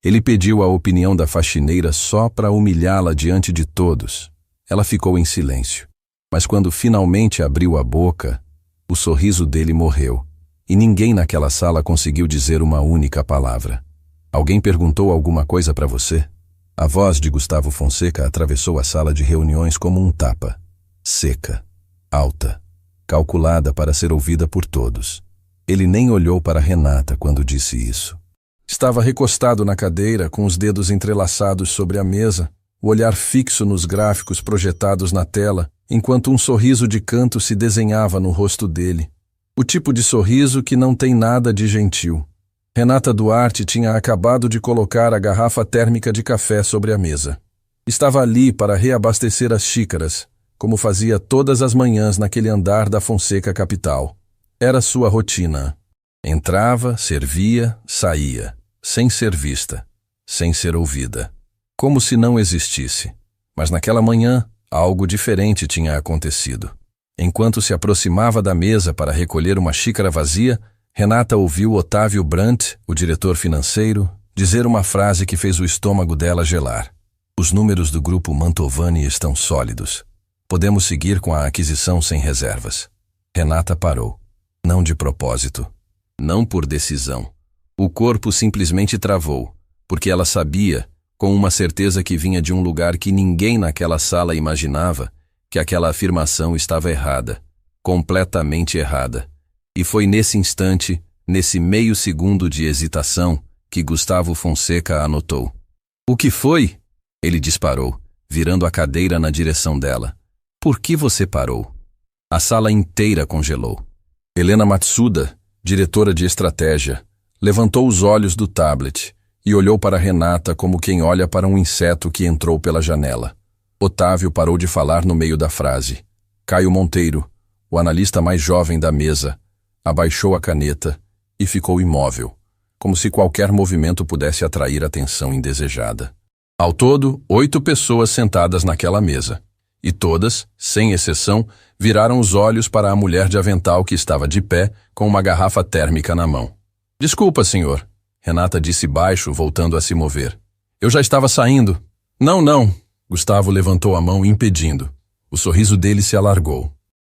Ele pediu a opinião da faxineira só para humilhá-la diante de todos. Ela ficou em silêncio. Mas quando finalmente abriu a boca, o sorriso dele morreu, e ninguém naquela sala conseguiu dizer uma única palavra. Alguém perguntou alguma coisa para você? A voz de Gustavo Fonseca atravessou a sala de reuniões como um tapa. Seca, alta, calculada para ser ouvida por todos. Ele nem olhou para Renata quando disse isso. Estava recostado na cadeira, com os dedos entrelaçados sobre a mesa, o olhar fixo nos gráficos projetados na tela, enquanto um sorriso de canto se desenhava no rosto dele. O tipo de sorriso que não tem nada de gentil. Renata Duarte tinha acabado de colocar a garrafa térmica de café sobre a mesa. Estava ali para reabastecer as xícaras, como fazia todas as manhãs naquele andar da Fonseca Capital. Era sua rotina. Entrava, servia, saía, sem ser vista, sem ser ouvida. Como se não existisse. Mas naquela manhã, algo diferente tinha acontecido. Enquanto se aproximava da mesa para recolher uma xícara vazia, Renata ouviu Otávio Brandt, o diretor financeiro, dizer uma frase que fez o estômago dela gelar. Os números do grupo Mantovani estão sólidos. Podemos seguir com a aquisição sem reservas. Renata parou. Não de propósito. Não por decisão. O corpo simplesmente travou, porque ela sabia, com uma certeza que vinha de um lugar que ninguém naquela sala imaginava, que aquela afirmação estava errada. Completamente errada. E foi nesse instante, nesse meio segundo de hesitação, que Gustavo Fonseca anotou. O que foi? Ele disparou, virando a cadeira na direção dela. Por que você parou? A sala inteira congelou. Helena Matsuda, diretora de estratégia, levantou os olhos do tablet e olhou para Renata como quem olha para um inseto que entrou pela janela. Otávio parou de falar no meio da frase. Caio Monteiro, o analista mais jovem da mesa, abaixou a caneta e ficou imóvel, como se qualquer movimento pudesse atrair atenção indesejada. Ao todo, 8 pessoas sentadas naquela mesa, e todas, sem exceção, viraram os olhos para a mulher de avental que estava de pé com uma garrafa térmica na mão. Desculpa, senhor, Renata disse baixo, voltando a se mover. Eu já estava saindo. Não. Gustavo levantou a mão impedindo. O sorriso dele se alargou.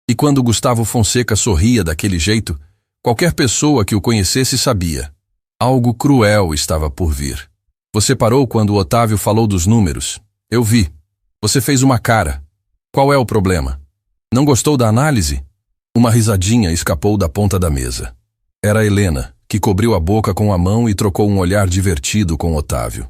E quando Gustavo Fonseca sorria daquele jeito, qualquer pessoa que o conhecesse sabia. Algo cruel estava por vir. Você parou quando o Otávio falou dos números. Eu vi. Você fez uma cara. Qual é o problema? Não gostou da análise? Uma risadinha escapou da ponta da mesa. Era Helena, que cobriu a boca com a mão e trocou um olhar divertido com Otávio.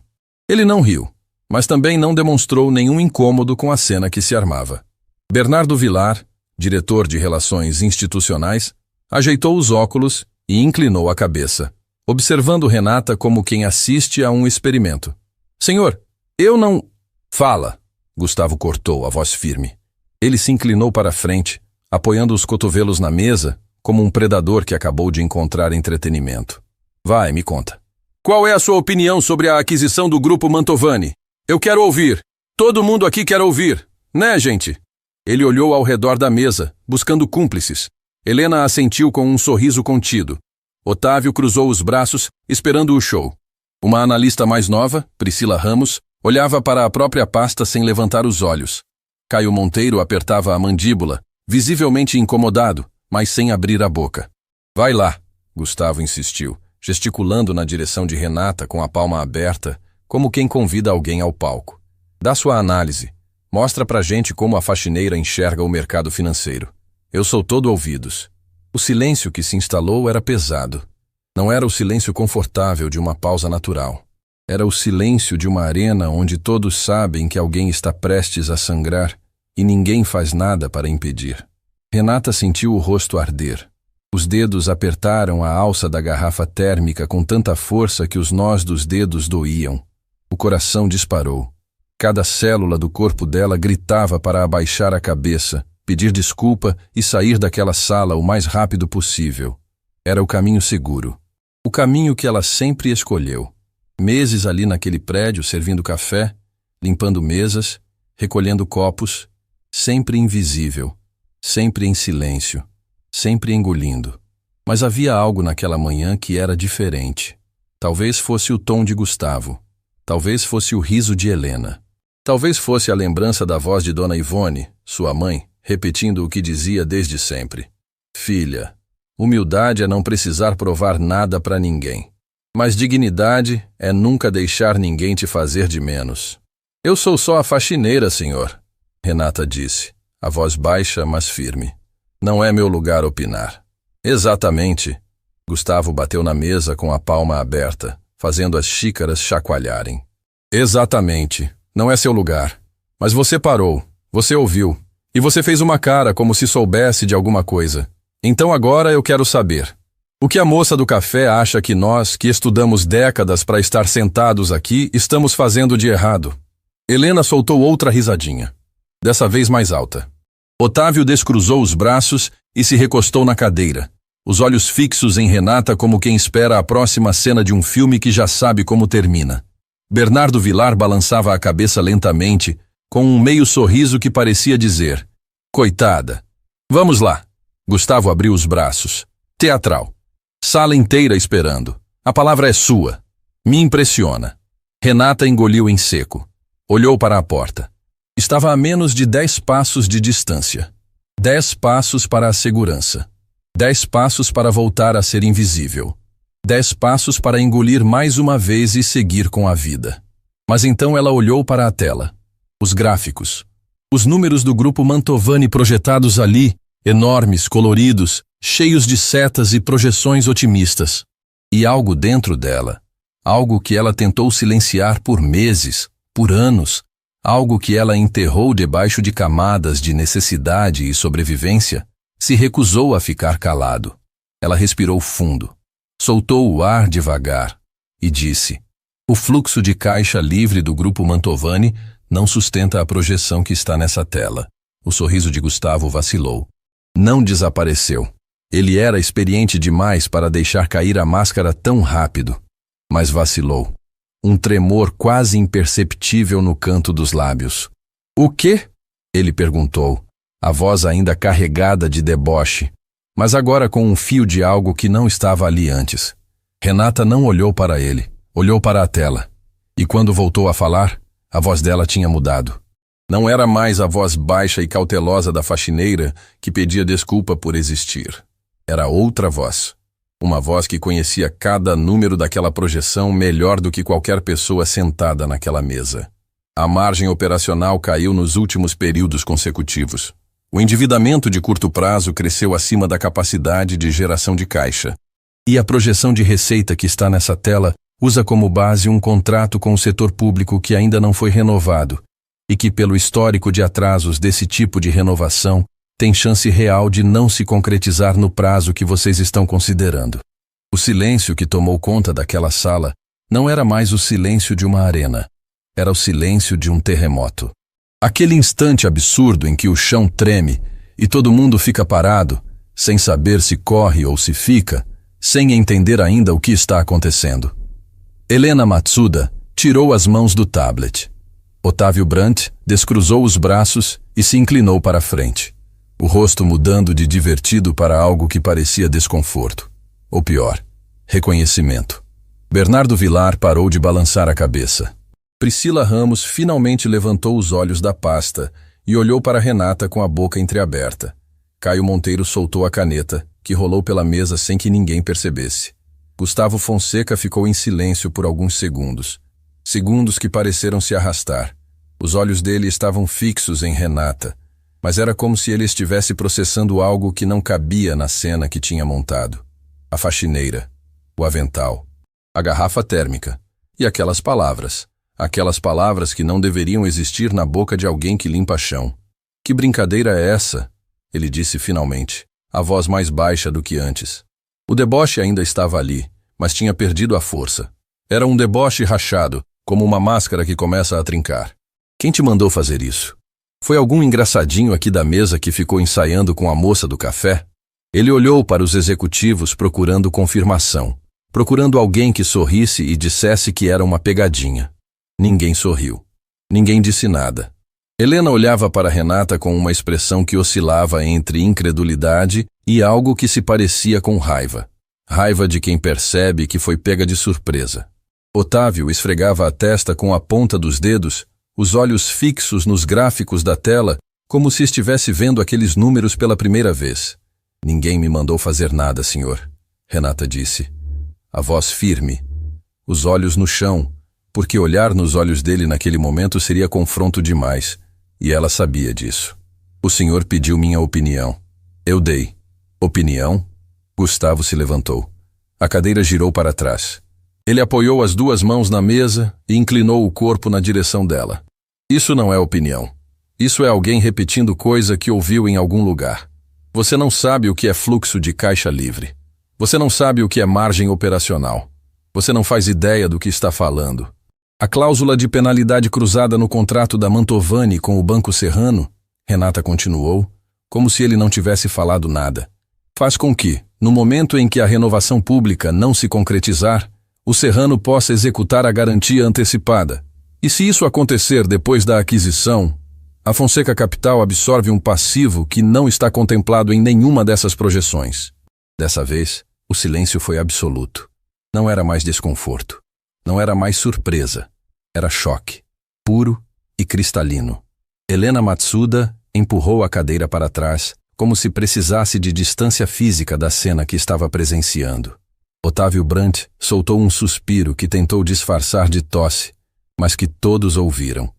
Ele não riu, mas também não demonstrou nenhum incômodo com a cena que se armava. Bernardo Vilar, diretor de Relações Institucionais, ajeitou os óculos e inclinou a cabeça, observando Renata como quem assiste a um experimento. Senhor, eu não... Fala, Gustavo cortou, a voz firme. Ele se inclinou para a frente, apoiando os cotovelos na mesa, como um predador que acabou de encontrar entretenimento. Vai, me conta. Qual é a sua opinião sobre a aquisição do grupo Mantovani? Eu quero ouvir. Todo mundo aqui quer ouvir, né, gente? Ele olhou ao redor da mesa, buscando cúmplices. Helena assentiu com um sorriso contido. Otávio cruzou os braços, esperando o show. Uma analista mais nova, Priscila Ramos, olhava para a própria pasta sem levantar os olhos. Caio Monteiro apertava a mandíbula, visivelmente incomodado, mas sem abrir a boca. Vai lá, Gustavo insistiu, gesticulando na direção de Renata com a palma aberta, como quem convida alguém ao palco. Dá sua análise. Mostra pra gente como a faxineira enxerga o mercado financeiro. Eu sou todo ouvidos. O silêncio que se instalou era pesado. Não era o silêncio confortável de uma pausa natural. Era o silêncio de uma arena onde todos sabem que alguém está prestes a sangrar e ninguém faz nada para impedir. Renata sentiu o rosto arder. Os dedos apertaram a alça da garrafa térmica com tanta força que os nós dos dedos doíam. O coração disparou. Cada célula do corpo dela gritava para abaixar a cabeça, pedir desculpa e sair daquela sala o mais rápido possível. Era o caminho seguro. O caminho que ela sempre escolheu. Meses ali naquele prédio servindo café, limpando mesas, recolhendo copos, sempre invisível, sempre em silêncio, sempre engolindo. Mas havia algo naquela manhã que era diferente. Talvez fosse o tom de Gustavo. Talvez fosse o riso de Helena. Talvez fosse a lembrança da voz de Dona Ivone, sua mãe, repetindo o que dizia desde sempre. Filha, humildade é não precisar provar nada para ninguém. Mas dignidade é nunca deixar ninguém te fazer de menos. Eu sou só a faxineira, senhor, Renata disse, a voz baixa, mas firme. Não é meu lugar opinar. Exatamente. Gustavo bateu na mesa com a palma aberta, fazendo as xícaras chacoalharem. Exatamente. Não é seu lugar. Mas você parou, você ouviu, e você fez uma cara como se soubesse de alguma coisa. Então agora eu quero saber. O que a moça do café acha que nós, que estudamos décadas para estar sentados aqui, estamos fazendo de errado? Helena soltou outra risadinha, dessa vez mais alta. Otávio descruzou os braços e se recostou na cadeira, os olhos fixos em Renata como quem espera a próxima cena de um filme que já sabe como termina. Bernardo Vilar balançava a cabeça lentamente, com um meio sorriso que parecia dizer: coitada. Vamos lá. Gustavo abriu os braços. Teatral. Sala inteira esperando. A palavra é sua. Me impressiona. Renata engoliu em seco. Olhou para a porta. Estava a menos de 10 passos de distância. 10 passos para a segurança. 10 passos para voltar a ser invisível. 10 passos para engolir mais uma vez e seguir com a vida. Mas então ela olhou para a tela. Os gráficos. Os números do grupo Mantovani projetados ali, enormes, coloridos, cheios de setas e projeções otimistas. E algo dentro dela, algo que ela tentou silenciar por meses, por anos, algo que ela enterrou debaixo de camadas de necessidade e sobrevivência, se recusou a ficar calado. Ela respirou fundo, soltou o ar devagar e disse: o fluxo de caixa livre do grupo Mantovani não sustenta a projeção que está nessa tela. O sorriso de Gustavo vacilou. Não desapareceu. Ele era experiente demais para deixar cair a máscara tão rápido. Mas vacilou. Um tremor quase imperceptível no canto dos lábios. O quê? Ele perguntou, a voz ainda carregada de deboche, mas agora com um fio de algo que não estava ali antes. Renata não olhou para ele, olhou para a tela. E quando voltou a falar, a voz dela tinha mudado. Não era mais a voz baixa e cautelosa da faxineira que pedia desculpa por existir. Era outra voz. Uma voz que conhecia cada número daquela projeção melhor do que qualquer pessoa sentada naquela mesa. A margem operacional caiu nos últimos períodos consecutivos. O endividamento de curto prazo cresceu acima da capacidade de geração de caixa. E a projeção de receita que está nessa tela usa como base um contrato com o setor público que ainda não foi renovado e que, pelo histórico de atrasos desse tipo de renovação, tem chance real de não se concretizar no prazo que vocês estão considerando. O silêncio que tomou conta daquela sala não era mais o silêncio de uma arena. Era o silêncio de um terremoto. Aquele instante absurdo em que o chão treme e todo mundo fica parado, sem saber se corre ou se fica, sem entender ainda o que está acontecendo. Helena Matsuda tirou as mãos do tablet. Otávio Brandt descruzou os braços e se inclinou para a frente, o rosto mudando de divertido para algo que parecia desconforto. Ou pior, reconhecimento. Bernardo Vilar parou de balançar a cabeça. Priscila Ramos finalmente levantou os olhos da pasta e olhou para Renata com a boca entreaberta. Caio Monteiro soltou a caneta, que rolou pela mesa sem que ninguém percebesse. Gustavo Fonseca ficou em silêncio por alguns segundos. Segundos que pareceram se arrastar. Os olhos dele estavam fixos em Renata, mas era como se ele estivesse processando algo que não cabia na cena que tinha montado. A faxineira, o avental, a garrafa térmica e aquelas palavras que não deveriam existir na boca de alguém que limpa chão. Que brincadeira é essa? Ele disse finalmente, a voz mais baixa do que antes. O deboche ainda estava ali, mas tinha perdido a força. Era um deboche rachado, como uma máscara que começa a trincar. Quem te mandou fazer isso? Foi algum engraçadinho aqui da mesa que ficou ensaiando com a moça do café? Ele olhou para os executivos procurando confirmação, procurando alguém que sorrisse e dissesse que era uma pegadinha. Ninguém sorriu. Ninguém disse nada. Helena olhava para Renata com uma expressão que oscilava entre incredulidade e algo que se parecia com raiva. Raiva de quem percebe que foi pega de surpresa. Otávio esfregava a testa com a ponta dos dedos, os olhos fixos nos gráficos da tela, como se estivesse vendo aqueles números pela primeira vez. Ninguém me mandou fazer nada, senhor, Renata disse. A voz firme, os olhos no chão, porque olhar nos olhos dele naquele momento seria confronto demais, e ela sabia disso. O senhor pediu minha opinião. Eu dei. Opinião? Gustavo se levantou. A cadeira girou para trás. Ele apoiou as duas mãos na mesa e inclinou o corpo na direção dela. Isso não é opinião. Isso é alguém repetindo coisa que ouviu em algum lugar. Você não sabe o que é fluxo de caixa livre. Você não sabe o que é margem operacional. Você não faz ideia do que está falando. A cláusula de penalidade cruzada no contrato da Mantovani com o Banco Serrano, Renata continuou, como se ele não tivesse falado nada, faz com que, no momento em que a renovação pública não se concretizar, o Serrano possa executar a garantia antecipada. E se isso acontecer depois da aquisição, a Fonseca Capital absorve um passivo que não está contemplado em nenhuma dessas projeções. Dessa vez, o silêncio foi absoluto. Não era mais desconforto. Não era mais surpresa. Era choque. Puro e cristalino. Helena Matsuda empurrou a cadeira para trás, como se precisasse de distância física da cena que estava presenciando. Otávio Brandt soltou um suspiro que tentou disfarçar de tosse, mas que todos ouviram.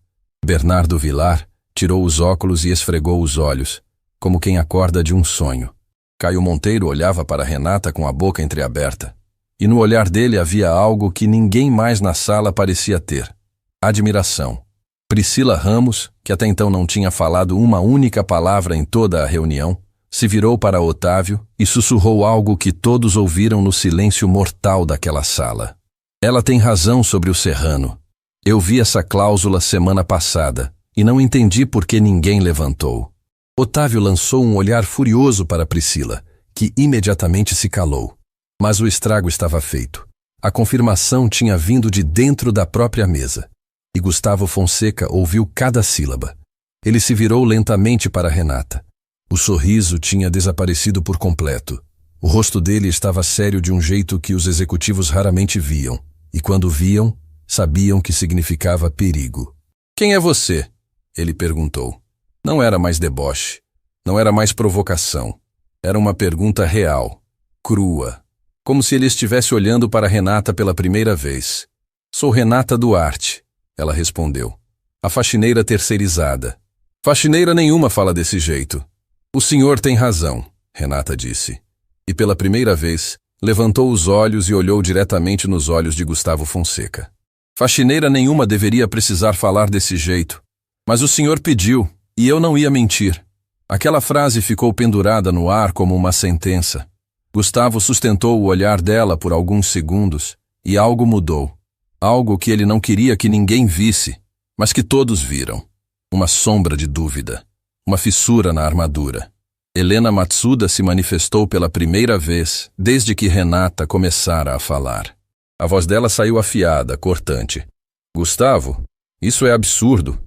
Bernardo Vilar tirou os óculos e esfregou os olhos, como quem acorda de um sonho. Caio Monteiro olhava para Renata com a boca entreaberta, e no olhar dele havia algo que ninguém mais na sala parecia ter: admiração. Priscila Ramos, que até então não tinha falado uma única palavra em toda a reunião, se virou para Otávio e sussurrou algo que todos ouviram no silêncio mortal daquela sala. Ela tem razão sobre o Serrano. Eu vi essa cláusula semana passada e não entendi por que ninguém levantou. Otávio lançou um olhar furioso para Priscila, que imediatamente se calou. Mas o estrago estava feito. A confirmação tinha vindo de dentro da própria mesa. E Gustavo Fonseca ouviu cada sílaba. Ele se virou lentamente para Renata. O sorriso tinha desaparecido por completo. O rosto dele estava sério de um jeito que os executivos raramente viam. E quando viam, sabiam que significava perigo. Quem é você? Ele perguntou. Não era mais deboche. Não era mais provocação. Era uma pergunta real, crua, como se ele estivesse olhando para Renata pela primeira vez. Sou Renata Duarte, ela respondeu. A faxineira terceirizada. Faxineira nenhuma fala desse jeito. O senhor tem razão, Renata disse. E pela primeira vez, levantou os olhos e olhou diretamente nos olhos de Gustavo Fonseca. Faxineira nenhuma deveria precisar falar desse jeito. Mas o senhor pediu, e eu não ia mentir. Aquela frase ficou pendurada no ar como uma sentença. Gustavo sustentou o olhar dela por alguns segundos, e algo mudou. Algo que ele não queria que ninguém visse, mas que todos viram. Uma sombra de dúvida. Uma fissura na armadura. Helena Matsuda se manifestou pela primeira vez desde que Renata começara a falar. A voz dela saiu afiada, cortante. Gustavo, isso é absurdo.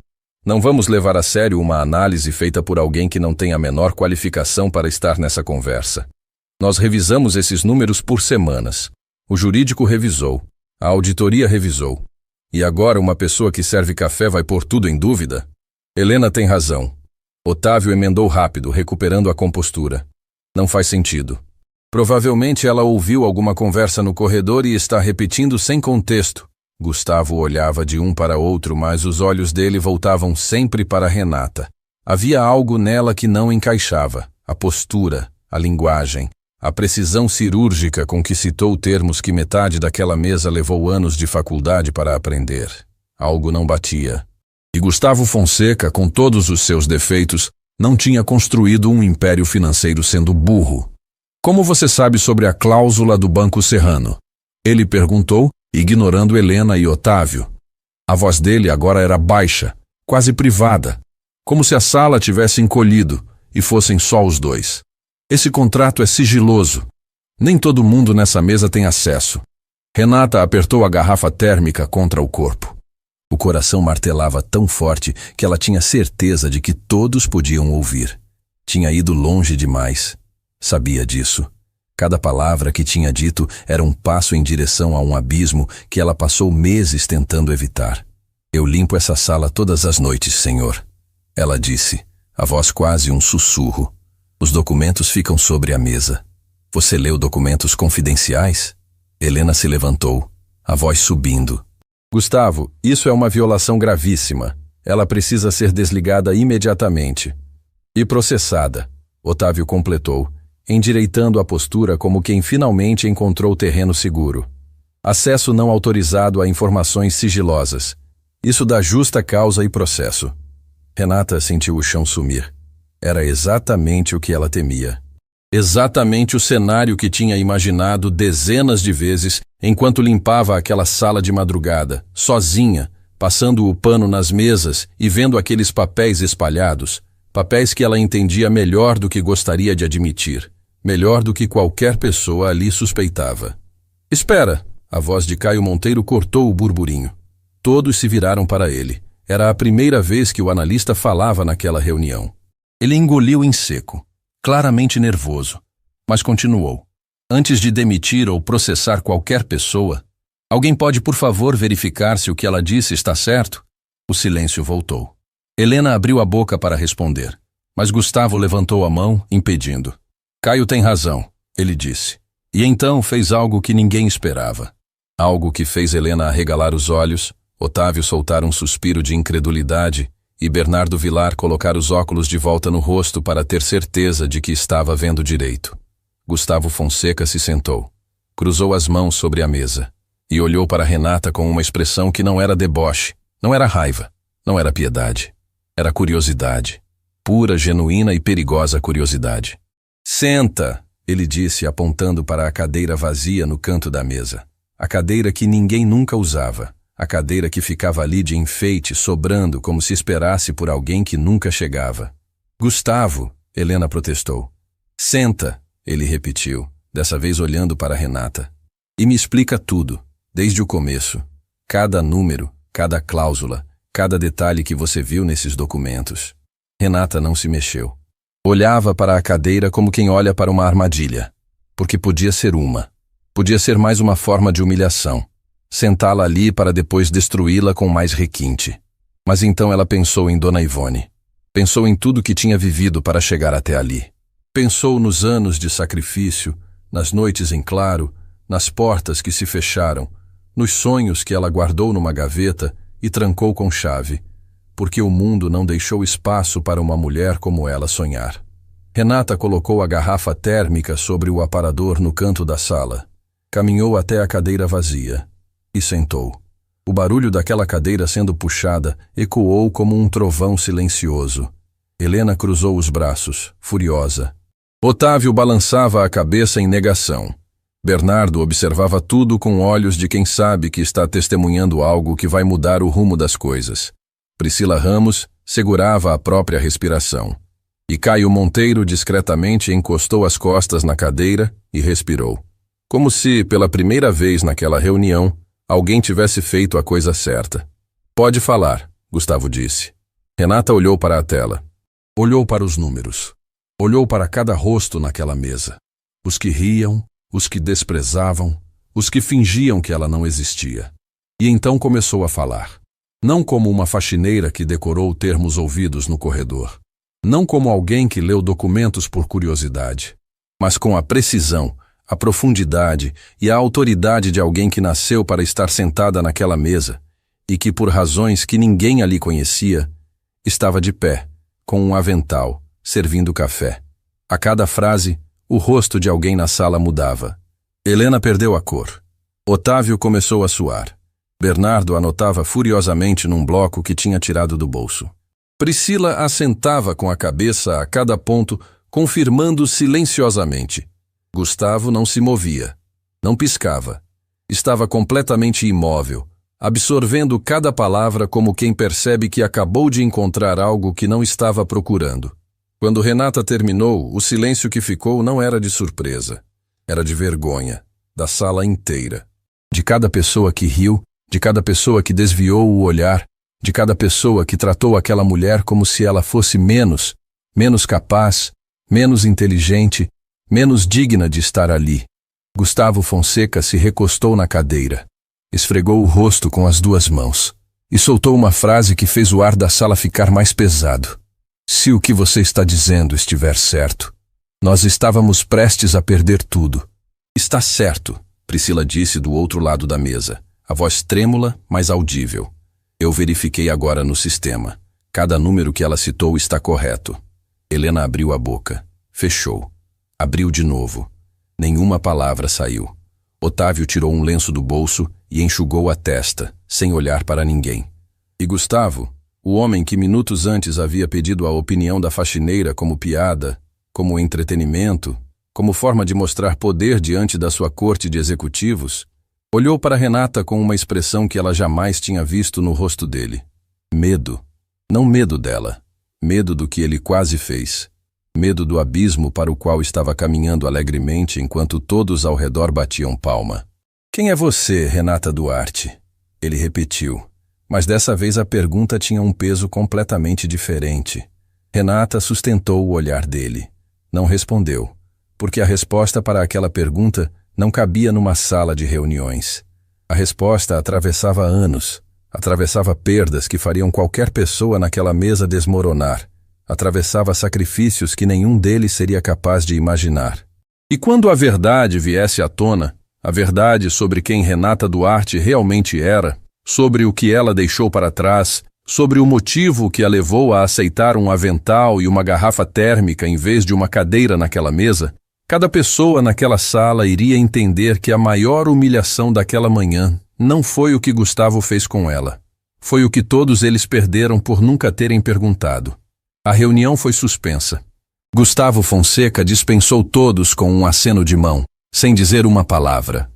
Não vamos levar a sério uma análise feita por alguém que não tem a menor qualificação para estar nessa conversa. Nós revisamos esses números por semanas. O jurídico revisou. A auditoria revisou. E agora uma pessoa que serve café vai pôr tudo em dúvida? Helena tem razão. Otávio emendou rápido, recuperando a compostura. Não faz sentido. Provavelmente ela ouviu alguma conversa no corredor e está repetindo sem contexto. Gustavo olhava de um para outro, mas os olhos dele voltavam sempre para Renata. Havia algo nela que não encaixava. A postura, a linguagem, a precisão cirúrgica com que citou termos que metade daquela mesa levou anos de faculdade para aprender. Algo não batia. E Gustavo Fonseca, com todos os seus defeitos, não tinha construído um império financeiro sendo burro. Como você sabe sobre a cláusula do Banco Serrano? Ele perguntou, ignorando Helena e Otávio. A voz dele agora era baixa, quase privada, como se a sala tivesse encolhido e fossem só os dois. Esse contrato é sigiloso. Nem todo mundo nessa mesa tem acesso. Renata apertou a garrafa térmica contra o corpo. O coração martelava tão forte que ela tinha certeza de que todos podiam ouvir. Tinha ido longe demais. Sabia disso. Cada palavra que tinha dito era um passo em direção a um abismo que ela passou meses tentando evitar. Eu limpo essa sala todas as noites, senhor. Ela disse, a voz quase um sussurro. Os documentos ficam sobre a mesa. Você leu documentos confidenciais? Helena se levantou, a voz subindo. Gustavo, isso é uma violação gravíssima. Ela precisa ser desligada imediatamente. E processada, Otávio completou, endireitando a postura como quem finalmente encontrou terreno seguro. Acesso não autorizado a informações sigilosas. Isso dá justa causa e processo. Renata sentiu o chão sumir. Era exatamente o que ela temia. Exatamente o cenário que tinha imaginado dezenas de vezes enquanto limpava aquela sala de madrugada, sozinha, passando o pano nas mesas e vendo aqueles papéis espalhados, papéis que ela entendia melhor do que gostaria de admitir, melhor do que qualquer pessoa ali suspeitava. Espera! A voz de Caio Monteiro cortou o burburinho. Todos se viraram para ele. Era a primeira vez que o analista falava naquela reunião. Ele engoliu em seco, claramente nervoso, mas continuou. Antes de demitir ou processar qualquer pessoa, alguém pode, por favor, verificar se o que ela disse está certo? O silêncio voltou. Helena abriu a boca para responder, mas Gustavo levantou a mão, impedindo. Caio tem razão, ele disse. E então fez algo que ninguém esperava. Algo que fez Helena arregalar os olhos, Otávio soltar um suspiro de incredulidade e Bernardo Vilar colocar os óculos de volta no rosto para ter certeza de que estava vendo direito. Gustavo Fonseca se sentou, cruzou as mãos sobre a mesa e olhou para Renata com uma expressão que não era deboche, não era raiva, não era piedade. Era curiosidade, pura, genuína e perigosa curiosidade. Senta, ele disse apontando para a cadeira vazia no canto da mesa. A cadeira que ninguém nunca usava. A cadeira que ficava ali de enfeite, sobrando como se esperasse por alguém que nunca chegava. Gustavo, Helena protestou. Senta, ele repetiu, dessa vez olhando para Renata. E me explica tudo, desde o começo. Cada número, cada cláusula, cada detalhe que você viu nesses documentos. Renata não se mexeu. Olhava para a cadeira como quem olha para uma armadilha. Porque podia ser uma. Podia ser mais uma forma de humilhação. Sentá-la ali para depois destruí-la com mais requinte. Mas então ela pensou em Dona Ivone. Pensou em tudo que tinha vivido para chegar até ali. Pensou nos anos de sacrifício, nas noites em claro, nas portas que se fecharam, nos sonhos que ela guardou numa gaveta e trancou com chave, porque o mundo não deixou espaço para uma mulher como ela sonhar. Renata colocou a garrafa térmica sobre o aparador no canto da sala. Caminhou até a cadeira vazia e sentou. O barulho daquela cadeira sendo puxada ecoou como um trovão silencioso. Helena cruzou os braços, furiosa. Otávio balançava a cabeça em negação. Bernardo observava tudo com olhos de quem sabe que está testemunhando algo que vai mudar o rumo das coisas. Priscila Ramos segurava a própria respiração. E Caio Monteiro discretamente encostou as costas na cadeira e respirou. Como se, pela primeira vez naquela reunião, alguém tivesse feito a coisa certa. Pode falar, Gustavo disse. Renata olhou para a tela. Olhou para os números. Olhou para cada rosto naquela mesa. Os que riam, os que desprezavam, os que fingiam que ela não existia. E então começou a falar. Não como uma faxineira que decorou termos ouvidos no corredor. Não como alguém que leu documentos por curiosidade. Mas com a precisão, a profundidade e a autoridade de alguém que nasceu para estar sentada naquela mesa e que, por razões que ninguém ali conhecia, estava de pé, com um avental, servindo café. A cada frase, o rosto de alguém na sala mudava. Helena perdeu a cor. Otávio começou a suar. Bernardo anotava furiosamente num bloco que tinha tirado do bolso. Priscila assentava com a cabeça a cada ponto, confirmando silenciosamente. Gustavo não se movia, não piscava. Estava completamente imóvel, absorvendo cada palavra como quem percebe que acabou de encontrar algo que não estava procurando. Quando Renata terminou, o silêncio que ficou não era de surpresa. Era de vergonha, da sala inteira. De cada pessoa que riu, de cada pessoa que desviou o olhar, de cada pessoa que tratou aquela mulher como se ela fosse menos capaz, menos inteligente, menos digna de estar ali. Gustavo Fonseca se recostou na cadeira, esfregou o rosto com as duas mãos e soltou uma frase que fez o ar da sala ficar mais pesado. Se o que você está dizendo estiver certo, nós estávamos prestes a perder tudo. Está certo, Priscila disse do outro lado da mesa, a voz trêmula, mas audível. Eu verifiquei agora no sistema. Cada número que ela citou está correto. Helena abriu a boca, fechou. Abriu de novo. Nenhuma palavra saiu. Otávio tirou um lenço do bolso e enxugou a testa, sem olhar para ninguém. E Gustavo, o homem que minutos antes havia pedido a opinião da faxineira como piada, como entretenimento, como forma de mostrar poder diante da sua corte de executivos, olhou para Renata com uma expressão que ela jamais tinha visto no rosto dele. Medo. Não medo dela. Medo do que ele quase fez. Medo do abismo para o qual estava caminhando alegremente enquanto todos ao redor batiam palma. Quem é você, Renata Duarte? Ele repetiu, mas dessa vez a pergunta tinha um peso completamente diferente. Renata sustentou o olhar dele. Não respondeu, porque a resposta para aquela pergunta não cabia numa sala de reuniões. A resposta atravessava anos, atravessava perdas que fariam qualquer pessoa naquela mesa desmoronar. Atravessava sacrifícios que nenhum deles seria capaz de imaginar. E quando a verdade viesse à tona, a verdade sobre quem Renata Duarte realmente era, sobre o que ela deixou para trás, sobre o motivo que a levou a aceitar um avental e uma garrafa térmica em vez de uma cadeira naquela mesa, cada pessoa naquela sala iria entender que a maior humilhação daquela manhã não foi o que Gustavo fez com ela. Foi o que todos eles perderam por nunca terem perguntado. A reunião foi suspensa. Gustavo Fonseca dispensou todos com um aceno de mão, sem dizer uma palavra.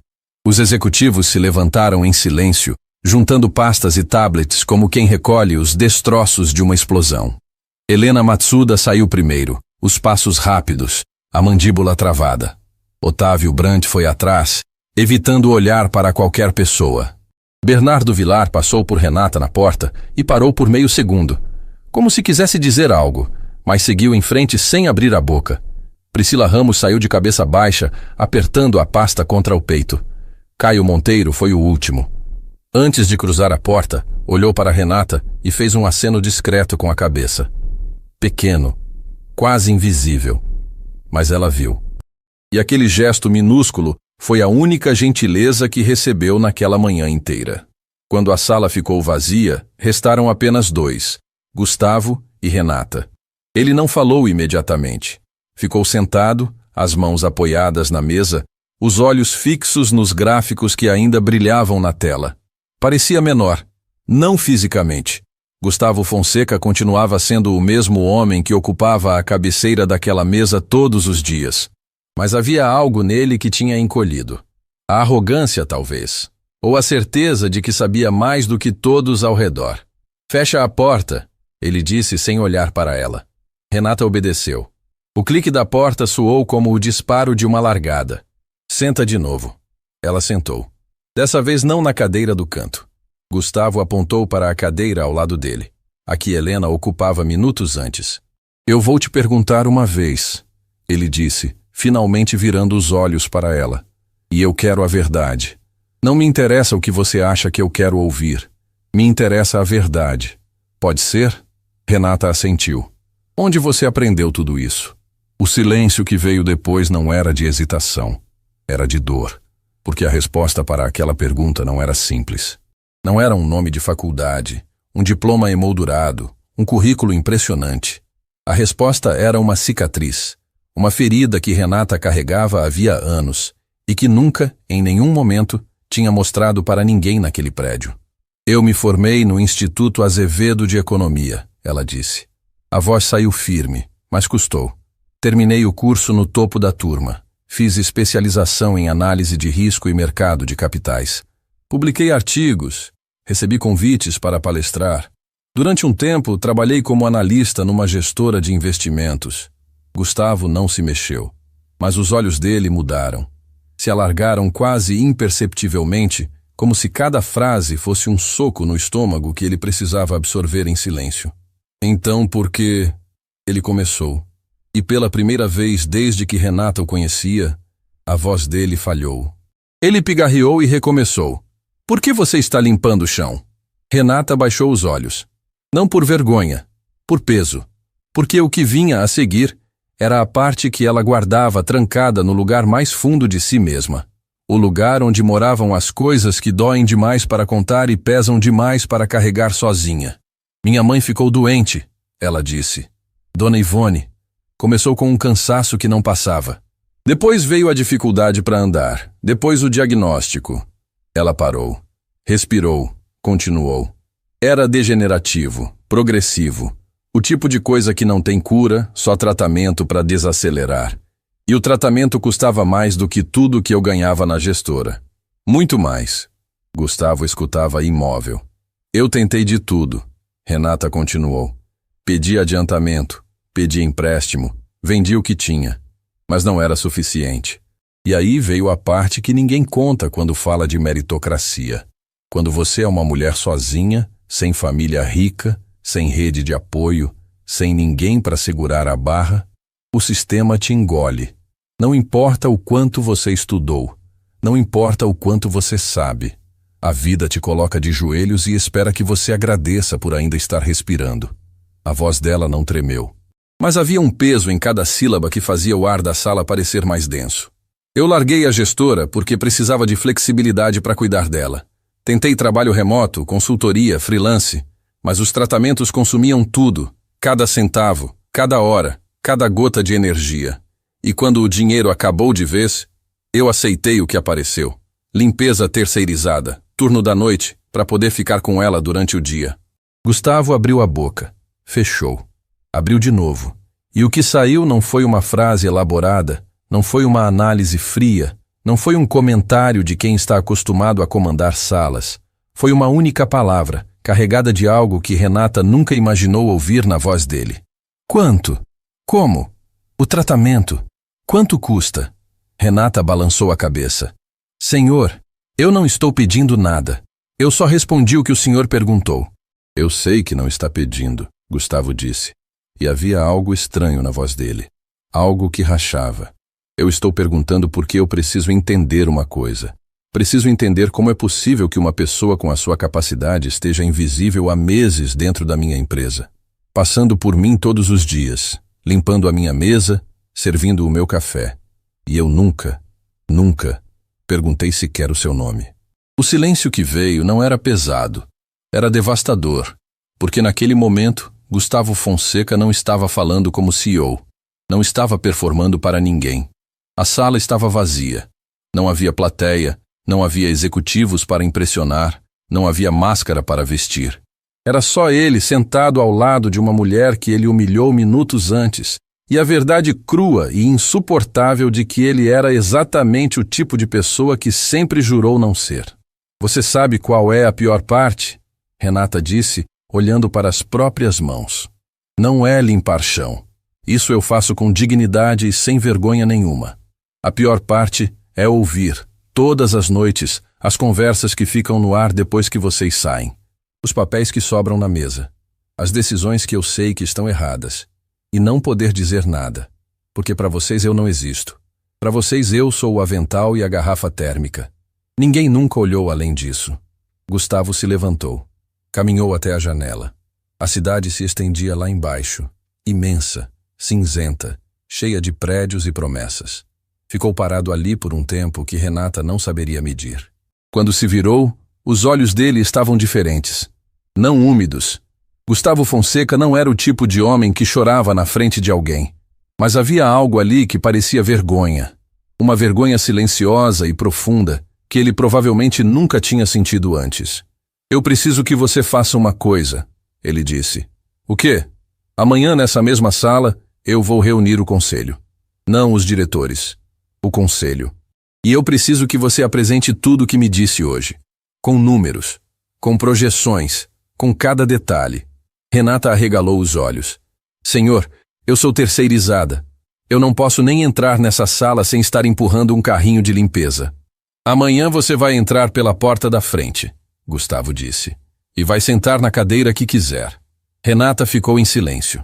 Os executivos se levantaram em silêncio, juntando pastas e tablets como quem recolhe os destroços de uma explosão. Helena Matsuda saiu primeiro, os passos rápidos, a mandíbula travada. Otávio Brandt foi atrás, evitando olhar para qualquer pessoa. Bernardo Vilar passou por Renata na porta e parou por meio segundo, como se quisesse dizer algo, mas seguiu em frente sem abrir a boca. Priscila Ramos saiu de cabeça baixa, apertando a pasta contra o peito. Caio Monteiro foi o último. Antes de cruzar a porta, olhou para Renata e fez um aceno discreto com a cabeça. Pequeno, quase invisível. Mas ela viu. E aquele gesto minúsculo foi a única gentileza que recebeu naquela manhã inteira. Quando a sala ficou vazia, restaram apenas dois, Gustavo e Renata. Ele não falou imediatamente. Ficou sentado, as mãos apoiadas na mesa, os olhos fixos nos gráficos que ainda brilhavam na tela. Parecia menor, não fisicamente. Gustavo Fonseca continuava sendo o mesmo homem que ocupava a cabeceira daquela mesa todos os dias. Mas havia algo nele que tinha encolhido. A arrogância, talvez. Ou a certeza de que sabia mais do que todos ao redor. Fecha a porta, ele disse sem olhar para ela. Renata obedeceu. O clique da porta soou como o disparo de uma largada. Senta de novo. Ela sentou. Dessa vez não na cadeira do canto. Gustavo apontou para a cadeira ao lado dele, a que Helena ocupava minutos antes. Eu vou te perguntar uma vez, ele disse, finalmente virando os olhos para ela. E eu quero a verdade. Não me interessa o que você acha que eu quero ouvir. Me interessa a verdade. Pode ser? Renata assentiu. Onde você aprendeu tudo isso? O silêncio que veio depois não era de hesitação. Era de dor. Porque a resposta para aquela pergunta não era simples. Não era um nome de faculdade, um diploma emoldurado, um currículo impressionante. A resposta era uma cicatriz, uma ferida que Renata carregava havia anos e que nunca, em nenhum momento, tinha mostrado para ninguém naquele prédio. Eu me formei no Instituto Azevedo de Economia, ela disse. A voz saiu firme, mas custou. Terminei o curso no topo da turma. Fiz especialização em análise de risco e mercado de capitais. Publiquei artigos, recebi convites para palestrar. Durante um tempo, trabalhei como analista numa gestora de investimentos. Gustavo não se mexeu, mas os olhos dele mudaram. Se alargaram quase imperceptivelmente, como se cada frase fosse um soco no estômago que ele precisava absorver em silêncio. Então, por que... Ele começou. E pela primeira vez desde que Renata o conhecia, a voz dele falhou. Ele pigarreou e recomeçou. Por que você está limpando o chão? Renata baixou os olhos. Não por vergonha, por peso. Porque o que vinha a seguir era a parte que ela guardava trancada no lugar mais fundo de si mesma. O lugar onde moravam as coisas que doem demais para contar e pesam demais para carregar sozinha. Minha mãe ficou doente, ela disse. Dona Ivone. Começou com um cansaço que não passava. Depois veio a dificuldade para andar, depois o diagnóstico. Ela parou, respirou, continuou. Era degenerativo, progressivo, o tipo de coisa que não tem cura, só tratamento para desacelerar. E o tratamento custava mais do que tudo que eu ganhava na gestora. Muito mais. Gustavo escutava imóvel. Eu tentei de tudo, Renata continuou. Pedi adiantamento, pedi empréstimo, vendi o que tinha. Mas não era suficiente. E aí veio a parte que ninguém conta quando fala de meritocracia. Quando você é uma mulher sozinha, sem família rica, sem rede de apoio, sem ninguém para segurar a barra, o sistema te engole. Não importa o quanto você estudou, não importa o quanto você sabe. A vida te coloca de joelhos e espera que você agradeça por ainda estar respirando. A voz dela não tremeu. Mas havia um peso em cada sílaba que fazia o ar da sala parecer mais denso. Eu larguei a gestora porque precisava de flexibilidade para cuidar dela. Tentei trabalho remoto, consultoria, freelance, mas os tratamentos consumiam tudo, cada centavo, cada hora, cada gota de energia. E quando o dinheiro acabou de vez, eu aceitei o que apareceu. Limpeza terceirizada, turno da noite, para poder ficar com ela durante o dia. Gustavo abriu a boca, fechou. Abriu de novo. E o que saiu não foi uma frase elaborada, não foi uma análise fria, não foi um comentário de quem está acostumado a comandar salas. Foi uma única palavra, carregada de algo que Renata nunca imaginou ouvir na voz dele. Quanto? Como? O tratamento. Quanto custa? Renata balançou a cabeça. Senhor, eu não estou pedindo nada. Eu só respondi o que o senhor perguntou. Eu sei que não está pedindo, Gustavo disse. E havia algo estranho na voz dele. Algo que rachava. Eu estou perguntando porque eu preciso entender uma coisa. Preciso entender como é possível que uma pessoa com a sua capacidade esteja invisível há meses dentro da minha empresa. Passando por mim todos os dias, limpando a minha mesa, servindo o meu café. E eu nunca perguntei sequer o seu nome. O silêncio que veio não era pesado. Era devastador. Porque naquele momento, Gustavo Fonseca não estava falando como CEO. Não estava performando para ninguém. A sala estava vazia. Não havia plateia, não havia executivos para impressionar, não havia máscara para vestir. Era só ele sentado ao lado de uma mulher que ele humilhou minutos antes, e a verdade crua e insuportável de que ele era exatamente o tipo de pessoa que sempre jurou não ser. Você sabe qual é a pior parte? Renata disse, olhando para as próprias mãos. Não é limpar chão. Isso eu faço com dignidade e sem vergonha nenhuma. A pior parte é ouvir, todas as noites, as conversas que ficam no ar depois que vocês saem. Os papéis que sobram na mesa. As decisões que eu sei que estão erradas. E não poder dizer nada. Porque para vocês eu não existo. Para vocês eu sou o avental e a garrafa térmica. Ninguém nunca olhou além disso. Gustavo se levantou. Caminhou até a janela. A cidade se estendia lá embaixo. Imensa, cinzenta, cheia de prédios e promessas. Ficou parado ali por um tempo que Renata não saberia medir. Quando se virou, os olhos dele estavam diferentes. Não úmidos. Gustavo Fonseca não era o tipo de homem que chorava na frente de alguém. Mas havia algo ali que parecia vergonha. Uma vergonha silenciosa e profunda que ele provavelmente nunca tinha sentido antes. Eu preciso que você faça uma coisa, ele disse. O quê? Amanhã nessa mesma sala eu vou reunir o conselho. Não os diretores. O conselho. E eu preciso que você apresente tudo o que me disse hoje. Com números, com projeções, com cada detalhe. Renata arregalou os olhos. Senhor, eu sou terceirizada. Eu não posso nem entrar nessa sala sem estar empurrando um carrinho de limpeza. Amanhã você vai entrar pela porta da frente, Gustavo disse, e vai sentar na cadeira que quiser. Renata ficou em silêncio.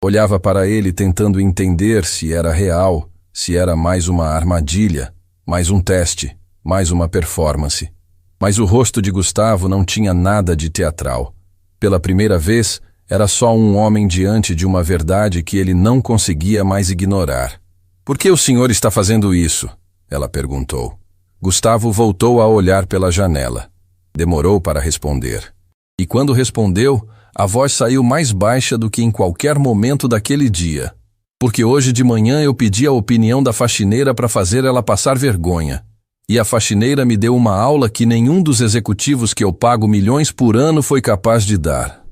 Olhava para ele tentando entender se era real, se era mais uma armadilha, mais um teste, mais uma performance. Mas o rosto de Gustavo não tinha nada de teatral. Pela primeira vez, era só um homem diante de uma verdade que ele não conseguia mais ignorar. "Por que o senhor está fazendo isso?" ela perguntou. Gustavo voltou a olhar pela janela. Demorou para responder. E quando respondeu, a voz saiu mais baixa do que em qualquer momento daquele dia. "Porque hoje de manhã eu pedi a opinião da faxineira para fazer ela passar vergonha. E a faxineira me deu uma aula que nenhum dos executivos que eu pago milhões por ano foi capaz de dar.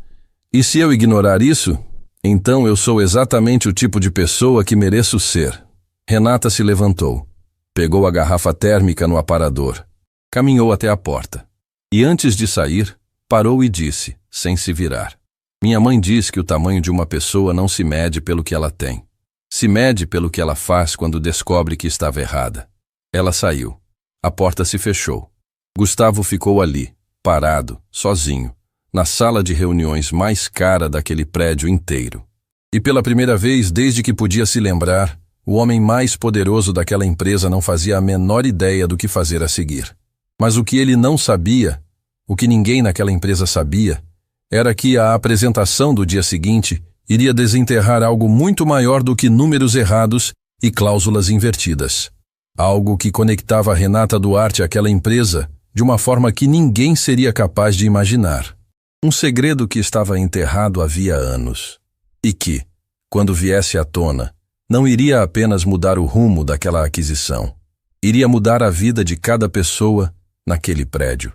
E se eu ignorar isso, então eu sou exatamente o tipo de pessoa que mereço ser." Renata se levantou. Pegou a garrafa térmica no aparador. Caminhou até a porta. E antes de sair, parou e disse, sem se virar: "Minha mãe diz que o tamanho de uma pessoa não se mede pelo que ela tem. Se mede pelo que ela faz quando descobre que estava errada." Ela saiu. A porta se fechou. Gustavo ficou ali, parado, sozinho, na sala de reuniões mais cara daquele prédio inteiro. E pela primeira vez desde que podia se lembrar, o homem mais poderoso daquela empresa não fazia a menor ideia do que fazer a seguir. Mas o que ele não sabia, o que ninguém naquela empresa sabia, era que a apresentação do dia seguinte iria desenterrar algo muito maior do que números errados e cláusulas invertidas. Algo que conectava Renata Duarte àquela empresa de uma forma que ninguém seria capaz de imaginar. Um segredo que estava enterrado havia anos. E que, quando viesse à tona, não iria apenas mudar o rumo daquela aquisição. Iria mudar a vida de cada pessoa naquele prédio.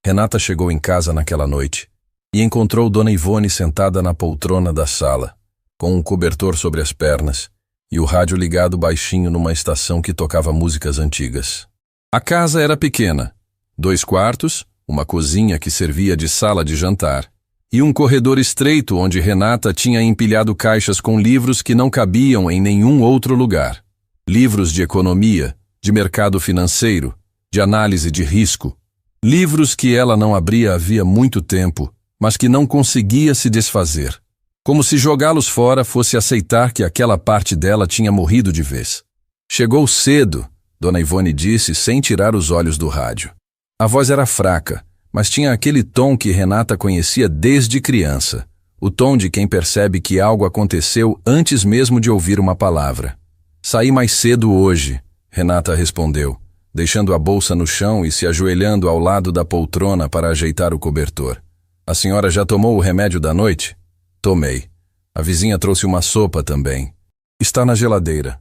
Renata chegou em casa naquela noite e encontrou Dona Ivone sentada na poltrona da sala, com um cobertor sobre as pernas e o rádio ligado baixinho numa estação que tocava músicas antigas. A casa era pequena, 2 quartos, uma cozinha que servia de sala de jantar e um corredor estreito onde Renata tinha empilhado caixas com livros que não cabiam em nenhum outro lugar. Livros de economia, de mercado financeiro, de análise de risco. Livros que ela não abria havia muito tempo, mas que não conseguia se desfazer. Como se jogá-los fora fosse aceitar que aquela parte dela tinha morrido de vez. "Chegou cedo", Dona Ivone disse sem tirar os olhos do rádio. A voz era fraca, mas tinha aquele tom que Renata conhecia desde criança. O tom de quem percebe que algo aconteceu antes mesmo de ouvir uma palavra. "Saí mais cedo hoje", Renata respondeu, deixando a bolsa no chão e se ajoelhando ao lado da poltrona para ajeitar o cobertor. "A senhora já tomou o remédio da noite?" "Tomei. A vizinha trouxe uma sopa também. Está na geladeira."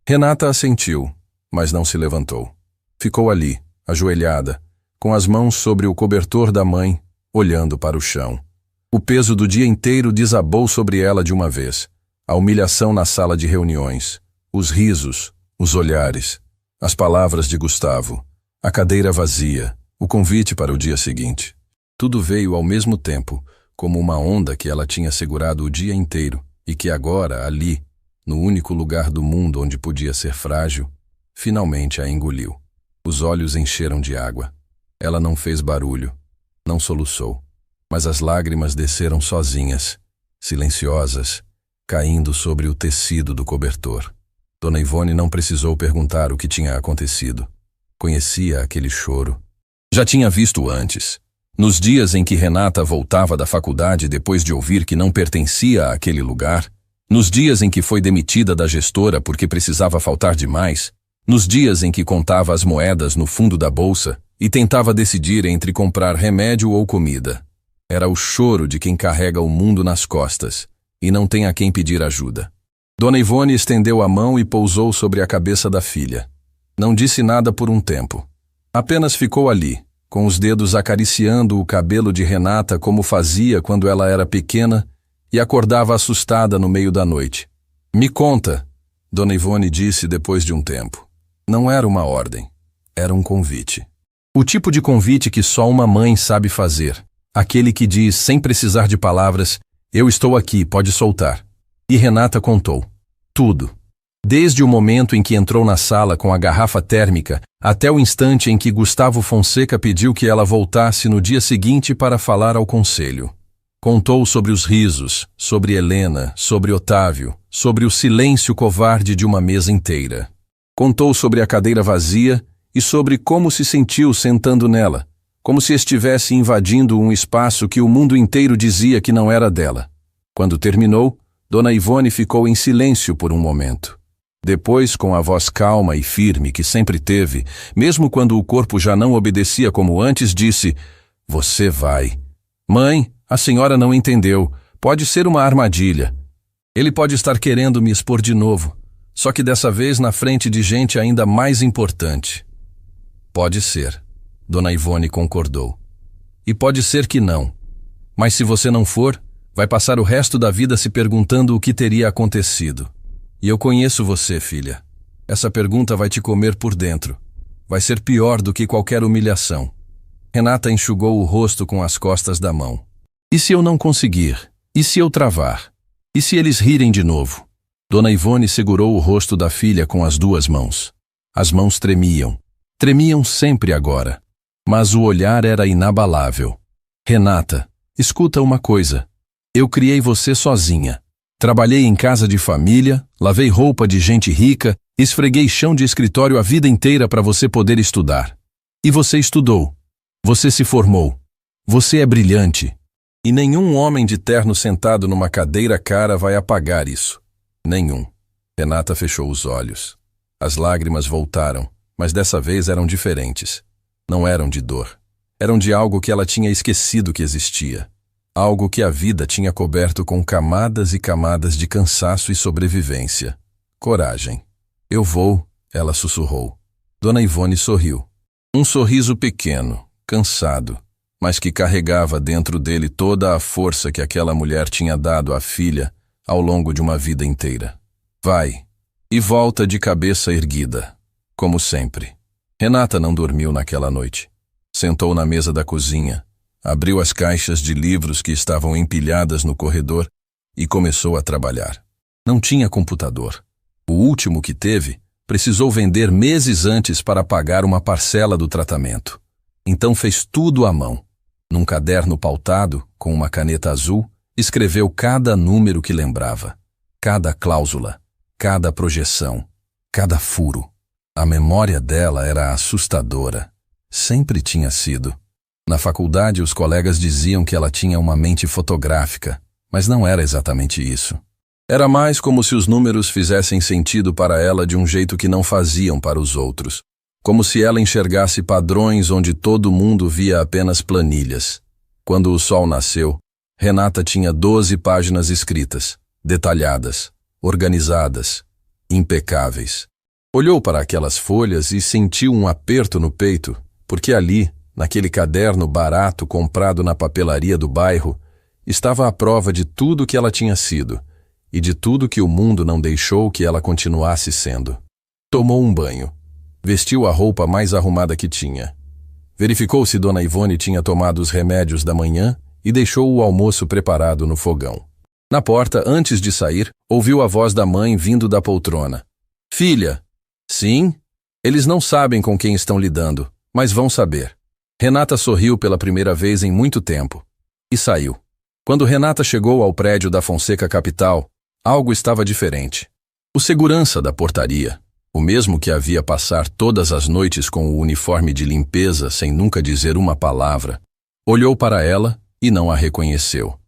Renata assentiu, mas não se levantou. Ficou ali, ajoelhada, com as mãos sobre o cobertor da mãe, olhando para o chão. O peso do dia inteiro desabou sobre ela de uma vez. A humilhação na sala de reuniões, os risos, os olhares, as palavras de Gustavo, a cadeira vazia, o convite para o dia seguinte. Tudo veio ao mesmo tempo, como uma onda que ela tinha segurado o dia inteiro e que agora, ali, no único lugar do mundo onde podia ser frágil, finalmente a engoliu. Os olhos encheram de água. Ela não fez barulho, não soluçou, mas as lágrimas desceram sozinhas, silenciosas, caindo sobre o tecido do cobertor. Dona Ivone não precisou perguntar o que tinha acontecido. Conhecia aquele choro. Já tinha visto antes. Nos dias em que Renata voltava da faculdade depois de ouvir que não pertencia àquele lugar, nos dias em que foi demitida da gestora porque precisava faltar demais, nos dias em que contava as moedas no fundo da bolsa e tentava decidir entre comprar remédio ou comida. Era o choro de quem carrega o mundo nas costas e não tem a quem pedir ajuda. Dona Ivone estendeu a mão e pousou sobre a cabeça da filha. Não disse nada por um tempo. Apenas ficou ali, com os dedos acariciando o cabelo de Renata como fazia quando ela era pequena e acordava assustada no meio da noite. "Me conta", Dona Ivone disse depois de um tempo. Não era uma ordem, era um convite. O tipo de convite que só uma mãe sabe fazer. Aquele que diz, sem precisar de palavras, "Eu estou aqui, pode soltar." E Renata contou. Tudo. Desde o momento em que entrou na sala com a garrafa térmica até o instante em que Gustavo Fonseca pediu que ela voltasse no dia seguinte para falar ao conselho. Contou sobre os risos, sobre Helena, sobre Otávio, sobre o silêncio covarde de uma mesa inteira. Contou sobre a cadeira vazia e sobre como se sentiu sentando nela, como se estivesse invadindo um espaço que o mundo inteiro dizia que não era dela. Quando terminou, Dona Ivone ficou em silêncio por um momento. Depois, com a voz calma e firme que sempre teve, mesmo quando o corpo já não obedecia como antes, disse: "Você vai. Mãe, a senhora não entendeu. Pode ser uma armadilha. Ele pode estar querendo me expor de novo, só que dessa vez na frente de gente ainda mais importante." "Pode ser." Dona Ivone concordou. "E pode ser que não. Mas se você não for, vai passar o resto da vida se perguntando o que teria acontecido. E eu conheço você, filha. Essa pergunta vai te comer por dentro. Vai ser pior do que qualquer humilhação." Renata enxugou o rosto com as costas da mão. "E se eu não conseguir? E se eu travar? E se eles rirem de novo?" Dona Ivone segurou o rosto da filha com as duas mãos. As mãos tremiam. Tremiam sempre agora. Mas o olhar era inabalável. "Renata, escuta uma coisa. Eu criei você sozinha. Trabalhei em casa de família, lavei roupa de gente rica, esfreguei chão de escritório a vida inteira para você poder estudar. E você estudou. Você se formou. Você é brilhante. E nenhum homem de terno sentado numa cadeira cara vai apagar isso. Nenhum." Renata fechou os olhos. As lágrimas voltaram, mas dessa vez eram diferentes. Não eram de dor. Eram de algo que ela tinha esquecido que existia. Algo que a vida tinha coberto com camadas e camadas de cansaço e sobrevivência. Coragem. "Eu vou", ela sussurrou. Dona Ivone sorriu. Um sorriso pequeno, cansado, mas que carregava dentro dele toda a força que aquela mulher tinha dado à filha ao longo de uma vida inteira. "Vai." E volta de cabeça erguida, como sempre. Renata não dormiu naquela noite. Sentou na mesa da cozinha, abriu as caixas de livros que estavam empilhadas no corredor e começou a trabalhar. Não tinha computador. O último que teve precisou vender meses antes para pagar uma parcela do tratamento. Então fez tudo à mão. Num caderno pautado, com uma caneta azul, escreveu cada número que lembrava, cada cláusula, cada projeção, cada furo. A memória dela era assustadora. Sempre tinha sido. Na faculdade, os colegas diziam que ela tinha uma mente fotográfica, mas não era exatamente isso. Era mais como se os números fizessem sentido para ela de um jeito que não faziam para os outros. Como se ela enxergasse padrões onde todo mundo via apenas planilhas. Quando o sol nasceu, Renata tinha 12 páginas escritas, detalhadas, organizadas, impecáveis. Olhou para aquelas folhas e sentiu um aperto no peito, porque ali, naquele caderno barato comprado na papelaria do bairro, estava a prova de tudo que ela tinha sido e de tudo que o mundo não deixou que ela continuasse sendo. Tomou um banho. Vestiu a roupa mais arrumada que tinha. Verificou se Dona Ivone tinha tomado os remédios da manhã e deixou o almoço preparado no fogão. Na porta, antes de sair, ouviu a voz da mãe vindo da poltrona. "Filha." "Sim?" "Eles não sabem com quem estão lidando, mas vão saber." Renata sorriu pela primeira vez em muito tempo e saiu. Quando Renata chegou ao prédio da Fonseca Capital, algo estava diferente. O segurança da portaria, o mesmo que havia passar todas as noites com o uniforme de limpeza sem nunca dizer uma palavra, olhou para ela e não a reconheceu.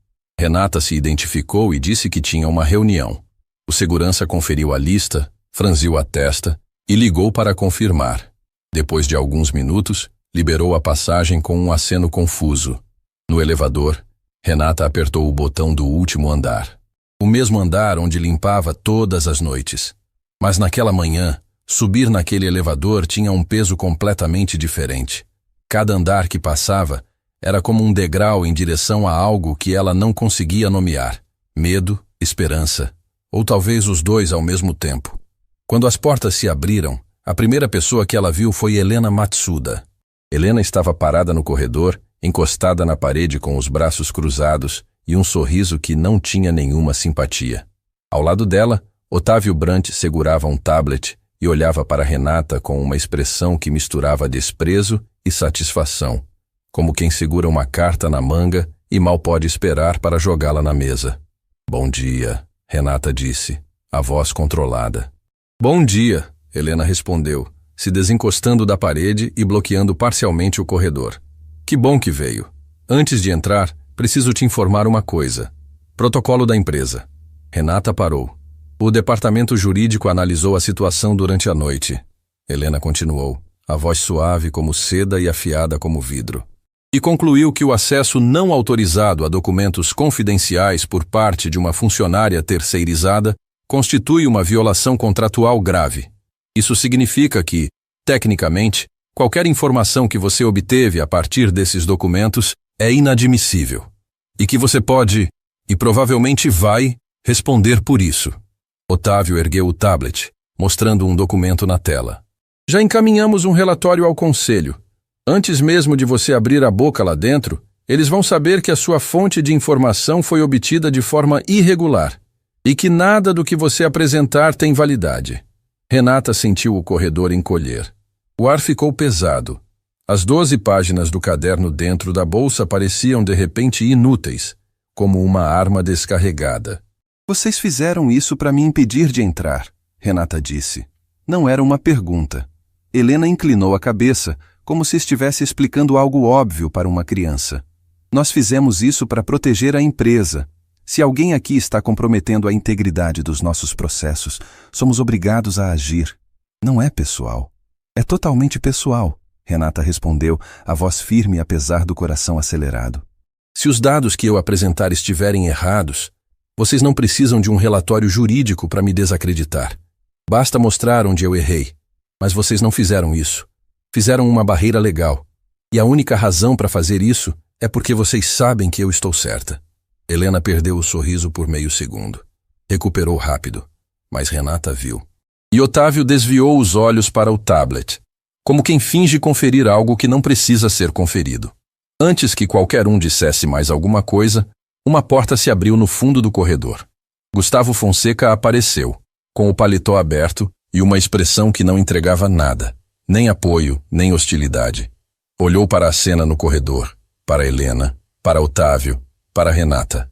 Renata se identificou e disse que tinha uma reunião. O segurança conferiu a lista, franziu a testa e ligou para confirmar. Depois de alguns minutos, liberou a passagem com um aceno confuso. No elevador, Renata apertou o botão do último andar. O mesmo andar onde limpava todas as noites. Mas naquela manhã, subir naquele elevador tinha um peso completamente diferente. Cada andar que passava era como um degrau em direção a algo que ela não conseguia nomear. Medo, esperança, ou talvez os dois ao mesmo tempo. Quando as portas se abriram, a primeira pessoa que ela viu foi Helena Matsuda. Helena estava parada no corredor, encostada na parede com os braços cruzados e um sorriso que não tinha nenhuma simpatia. Ao lado dela, Otávio Brant segurava um tablet e olhava para Renata com uma expressão que misturava desprezo e satisfação, como quem segura uma carta na manga e mal pode esperar para jogá-la na mesa. Bom dia, Renata disse, a voz controlada. Bom dia, Helena respondeu, se desencostando da parede e bloqueando parcialmente o corredor. Que bom que veio. Antes de entrar, preciso te informar uma coisa. Protocolo da empresa. Renata parou. O departamento jurídico analisou a situação durante a noite. Helena continuou, a voz suave como seda e afiada como vidro. E concluiu que o acesso não autorizado a documentos confidenciais por parte de uma funcionária terceirizada constitui uma violação contratual grave. Isso significa que, tecnicamente, qualquer informação que você obteve a partir desses documentos é inadmissível. E que você pode, e provavelmente vai, responder por isso. Otávio ergueu o tablet, mostrando um documento na tela. Já encaminhamos um relatório ao conselho. Antes mesmo de você abrir a boca lá dentro, eles vão saber que a sua fonte de informação foi obtida de forma irregular e que nada do que você apresentar tem validade. Renata sentiu o corredor encolher. O ar ficou pesado. As 12 páginas do caderno dentro da bolsa pareciam de repente inúteis, como uma arma descarregada. Vocês fizeram isso para me impedir de entrar, Renata disse. Não era uma pergunta. Helena inclinou a cabeça, como se estivesse explicando algo óbvio para uma criança. Nós fizemos isso para proteger a empresa. Se alguém aqui está comprometendo a integridade dos nossos processos, somos obrigados a agir. Não é pessoal. É totalmente pessoal, Renata respondeu, a voz firme apesar do coração acelerado. Se os dados que eu apresentar estiverem errados, vocês não precisam de um relatório jurídico para me desacreditar. Basta mostrar onde eu errei. Mas vocês não fizeram isso. Fizeram uma barreira legal. E a única razão para fazer isso é porque vocês sabem que eu estou certa. Helena perdeu o sorriso por meio segundo. Recuperou rápido, mas Renata viu. E Otávio desviou os olhos para o tablet, como quem finge conferir algo que não precisa ser conferido. Antes que qualquer um dissesse mais alguma coisa, uma porta se abriu no fundo do corredor. Gustavo Fonseca apareceu, com o paletó aberto e uma expressão que não entregava nada, nem apoio, nem hostilidade. Olhou para a cena no corredor, para Helena, para Otávio, para Renata,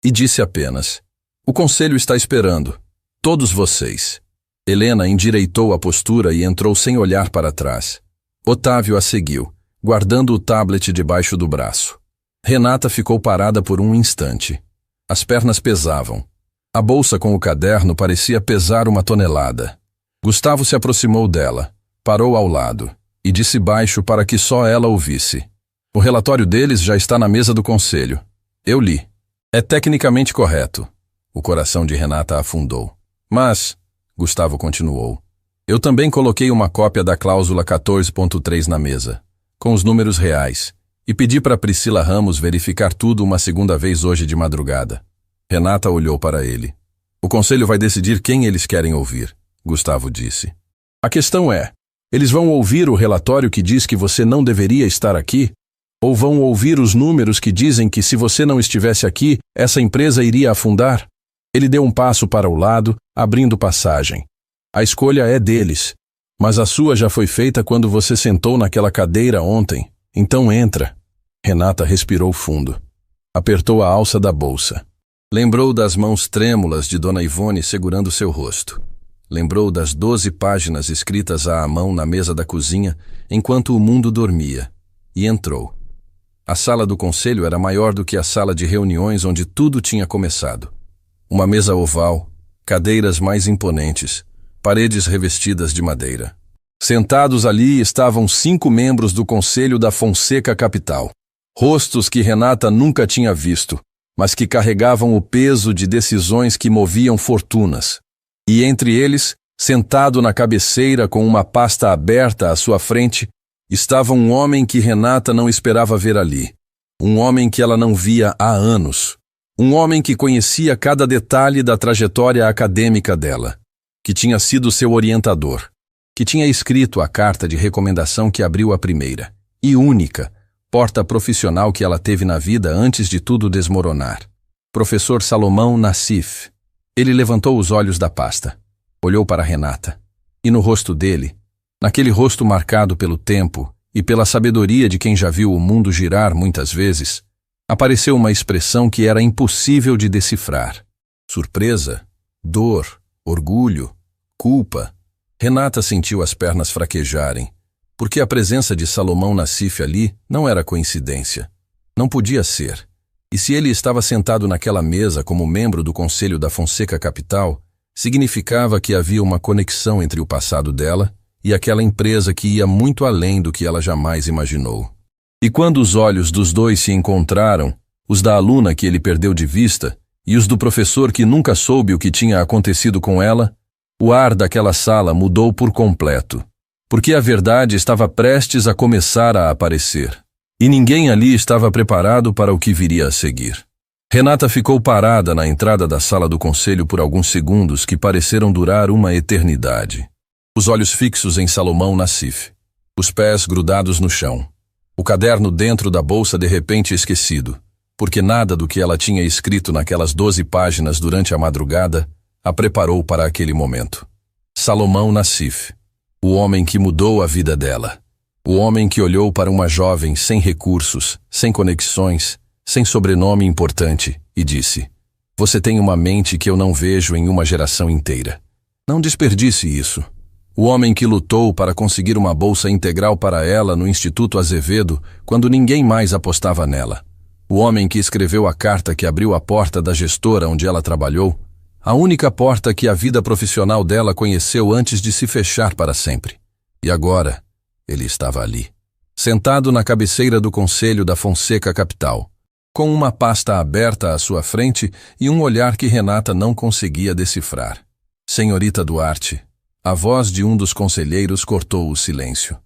e disse apenas: "O conselho está esperando. Todos vocês." Helena endireitou a postura e entrou sem olhar para trás. Otávio a seguiu, guardando o tablet debaixo do braço. Renata ficou parada por um instante. As pernas pesavam. A bolsa com o caderno parecia pesar 1 tonelada. Gustavo se aproximou dela, parou ao lado e disse baixo para que só ela ouvisse: "O relatório deles já está na mesa do conselho. Eu li. É tecnicamente correto." O coração de Renata afundou. "Mas," Gustavo continuou, "eu também coloquei uma cópia da cláusula 14.3 na mesa, com os números reais, e pedi para Priscila Ramos verificar tudo uma segunda vez hoje de madrugada." Renata olhou para ele. "O conselho vai decidir quem eles querem ouvir," Gustavo disse. "A questão é, eles vão ouvir o relatório que diz que você não deveria estar aqui? Ou vão ouvir os números que dizem que se você não estivesse aqui, essa empresa iria afundar?" Ele deu um passo para o lado, abrindo passagem. "A escolha é deles, mas a sua já foi feita quando você sentou naquela cadeira ontem. Então entra." Renata respirou fundo. Apertou a alça da bolsa. Lembrou das mãos trêmulas de Dona Ivone segurando seu rosto. Lembrou das 12 páginas escritas à mão na mesa da cozinha enquanto o mundo dormia. E entrou. A sala do conselho era maior do que a sala de reuniões onde tudo tinha começado. Uma mesa oval, cadeiras mais imponentes, paredes revestidas de madeira. Sentados ali estavam 5 membros do Conselho da Fonseca Capital. Rostos que Renata nunca tinha visto, mas que carregavam o peso de decisões que moviam fortunas. E entre eles, sentado na cabeceira com uma pasta aberta à sua frente, estava um homem que Renata não esperava ver ali. Um homem que ela não via há anos. Um homem que conhecia cada detalhe da trajetória acadêmica dela, que tinha sido seu orientador, que tinha escrito a carta de recomendação que abriu a primeira e única porta profissional que ela teve na vida antes de tudo desmoronar. Professor Salomão Nassif. Ele levantou os olhos da pasta, olhou para Renata, e no rosto dele, naquele rosto marcado pelo tempo e pela sabedoria de quem já viu o mundo girar muitas vezes, Apareceu uma expressão que era impossível de decifrar. Surpresa, dor, orgulho, culpa. Renata sentiu as pernas fraquejarem, porque a presença de Salomão Nassif ali não era coincidência. Não podia ser. E se ele estava sentado naquela mesa como membro do Conselho da Fonseca Capital, significava que havia uma conexão entre o passado dela e aquela empresa que ia muito além do que ela jamais imaginou. E quando os olhos dos dois se encontraram, os da aluna que ele perdeu de vista e os do professor que nunca soube o que tinha acontecido com ela, o ar daquela sala mudou por completo, porque a verdade estava prestes a começar a aparecer. E ninguém ali estava preparado para o que viria a seguir. Renata ficou parada na entrada da sala do conselho por alguns segundos que pareceram durar uma eternidade. Os olhos fixos em Salomão Nassif, os pés grudados no chão, o caderno dentro da bolsa de repente esquecido, porque nada do que ela tinha escrito naquelas 12 páginas durante a madrugada a preparou para aquele momento. Salomão Nassif, o homem que mudou a vida dela. O homem que olhou para uma jovem sem recursos, sem conexões, sem sobrenome importante e disse: "Você tem uma mente que eu não vejo em uma geração inteira. Não desperdice isso." O homem que lutou para conseguir uma bolsa integral para ela no Instituto Azevedo quando ninguém mais apostava nela. O homem que escreveu a carta que abriu a porta da gestora onde ela trabalhou, a única porta que a vida profissional dela conheceu antes de se fechar para sempre. E agora, ele estava ali, sentado na cabeceira do Conselho da Fonseca Capital, com uma pasta aberta à sua frente e um olhar que Renata não conseguia decifrar. "Senhorita Duarte." A voz de um dos conselheiros cortou o silêncio.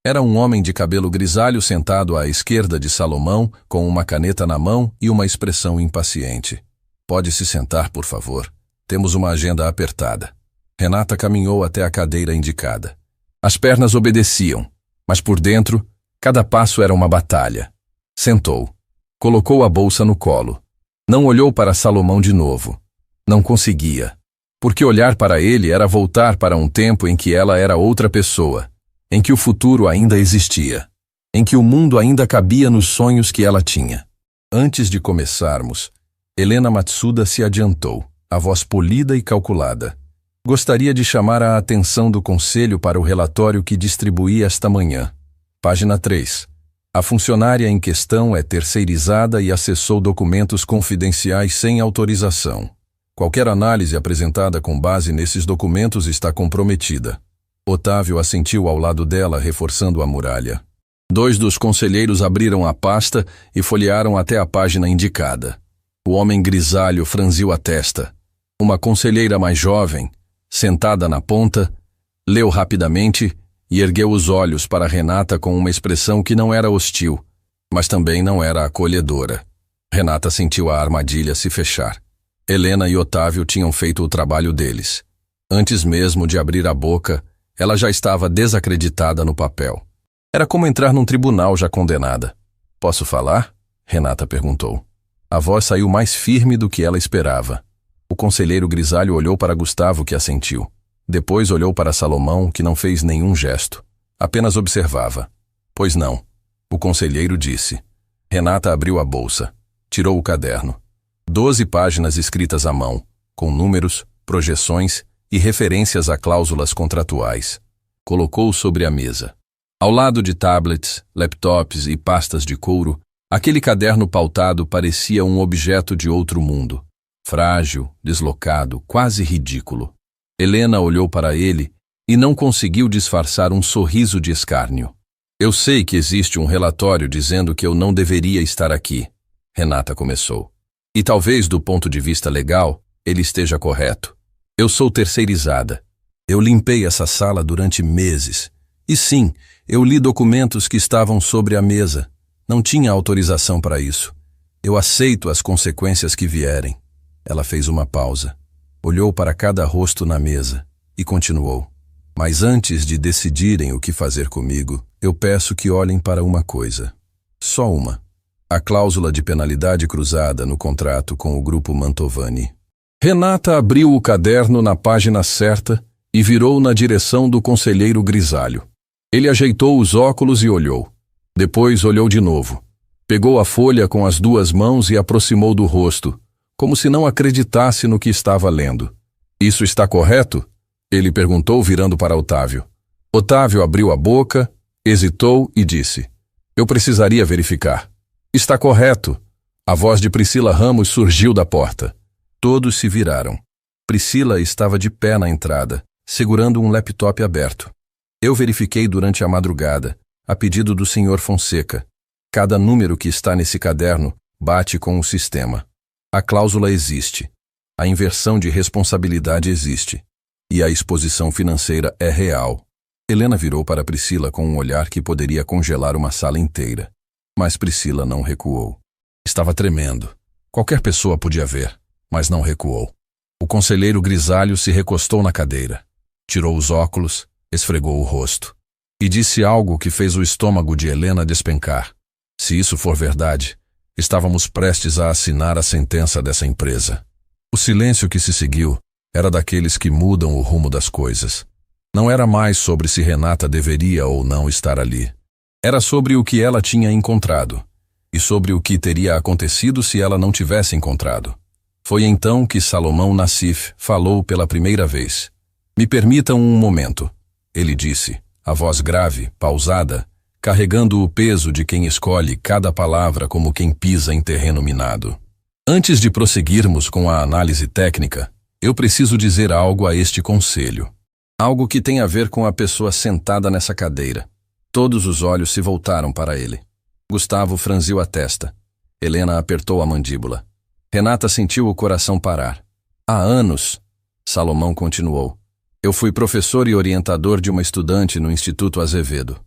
Era um homem de cabelo grisalho sentado à esquerda de Salomão, com uma caneta na mão e uma expressão impaciente. "Pode se sentar, por favor. Temos uma agenda apertada." Renata caminhou até a cadeira indicada. As pernas obedeciam, mas por dentro, cada passo era uma batalha. Sentou. Colocou a bolsa no colo. Não olhou para Salomão de novo. Não conseguia. Porque olhar para ele era voltar para um tempo em que ela era outra pessoa, em que o futuro ainda existia, em que o mundo ainda cabia nos sonhos que ela tinha. Antes de começarmos, Helena Matsuda se adiantou, a voz polida e calculada. "Gostaria de chamar a atenção do Conselho para o relatório que distribuí esta manhã. Página 3. A funcionária em questão é terceirizada e acessou documentos confidenciais sem autorização. Qualquer análise apresentada com base nesses documentos está comprometida." Otávio assentiu ao lado dela, reforçando a muralha. 2 dos conselheiros abriram a pasta e folhearam até a página indicada. O homem grisalho franziu a testa. Uma conselheira mais jovem, sentada na ponta, leu rapidamente e ergueu os olhos para Renata com uma expressão que não era hostil, mas também não era acolhedora. Renata sentiu a armadilha se fechar. Helena e Otávio tinham feito o trabalho deles. Antes mesmo de abrir a boca, ela já estava desacreditada no papel. Era como entrar num tribunal já condenada. "Posso falar?" Renata perguntou. A voz saiu mais firme do que ela esperava. O conselheiro grisalho olhou para Gustavo, que assentiu. Depois olhou para Salomão, que não fez nenhum gesto. Apenas observava. "Pois não." O conselheiro disse. Renata abriu a bolsa. Tirou o caderno. 12 páginas escritas à mão, com números, projeções e referências a cláusulas contratuais. Colocou sobre a mesa. Ao lado de tablets, laptops e pastas de couro, aquele caderno pautado parecia um objeto de outro mundo. Frágil, deslocado, quase ridículo. Helena olhou para ele e não conseguiu disfarçar um sorriso de escárnio. "Eu sei que existe um relatório dizendo que eu não deveria estar aqui." Renata começou. "E talvez, do ponto de vista legal, ele esteja correto. Eu sou terceirizada. Eu limpei essa sala durante meses. E sim, eu li documentos que estavam sobre a mesa. Não tinha autorização para isso. Eu aceito as consequências que vierem." Ela fez uma pausa. Olhou para cada rosto na mesa e continuou. "Mas antes de decidirem o que fazer comigo, eu peço que olhem para uma coisa. Só uma. A cláusula de penalidade cruzada no contrato com o Grupo Mantovani." Renata abriu o caderno na página certa e virou na direção do conselheiro grisalho. Ele ajeitou os óculos e olhou. Depois olhou de novo. Pegou a folha com as 2 mãos e aproximou do rosto, como se não acreditasse no que estava lendo. Isso está correto? Ele perguntou, virando para Otávio. Otávio abriu a boca, hesitou e disse: Eu precisaria verificar. Está correto. A voz de Priscila Ramos surgiu da porta. Todos se viraram. Priscila estava de pé na entrada, segurando um laptop aberto. Eu verifiquei durante a madrugada, a pedido do Sr. Fonseca. Cada número que está nesse caderno bate com o sistema. A cláusula existe. A inversão de responsabilidade existe. E a exposição financeira é real. Helena virou para Priscila com um olhar que poderia congelar uma sala inteira. Mas Priscila não recuou. Estava tremendo. Qualquer pessoa podia ver, mas não recuou. O conselheiro grisalho se recostou na cadeira. Tirou os óculos, esfregou o rosto. E disse algo que fez o estômago de Helena despencar. Se isso for verdade, estávamos prestes a assinar a sentença dessa empresa. O silêncio que se seguiu era daqueles que mudam o rumo das coisas. Não era mais sobre se Renata deveria ou não estar ali. Era sobre o que ela tinha encontrado, e sobre o que teria acontecido se ela não tivesse encontrado. Foi então que Salomão Nassif falou pela primeira vez. Me permitam um momento, ele disse, a voz grave, pausada, carregando o peso de quem escolhe cada palavra como quem pisa em terreno minado. Antes de prosseguirmos com a análise técnica, eu preciso dizer algo a este conselho. Algo que tem a ver com a pessoa sentada nessa cadeira. Todos os olhos se voltaram para ele. Gustavo franziu a testa. Helena apertou a mandíbula. Renata sentiu o coração parar. Há anos, Salomão continuou, eu fui professor e orientador de uma estudante no Instituto Azevedo.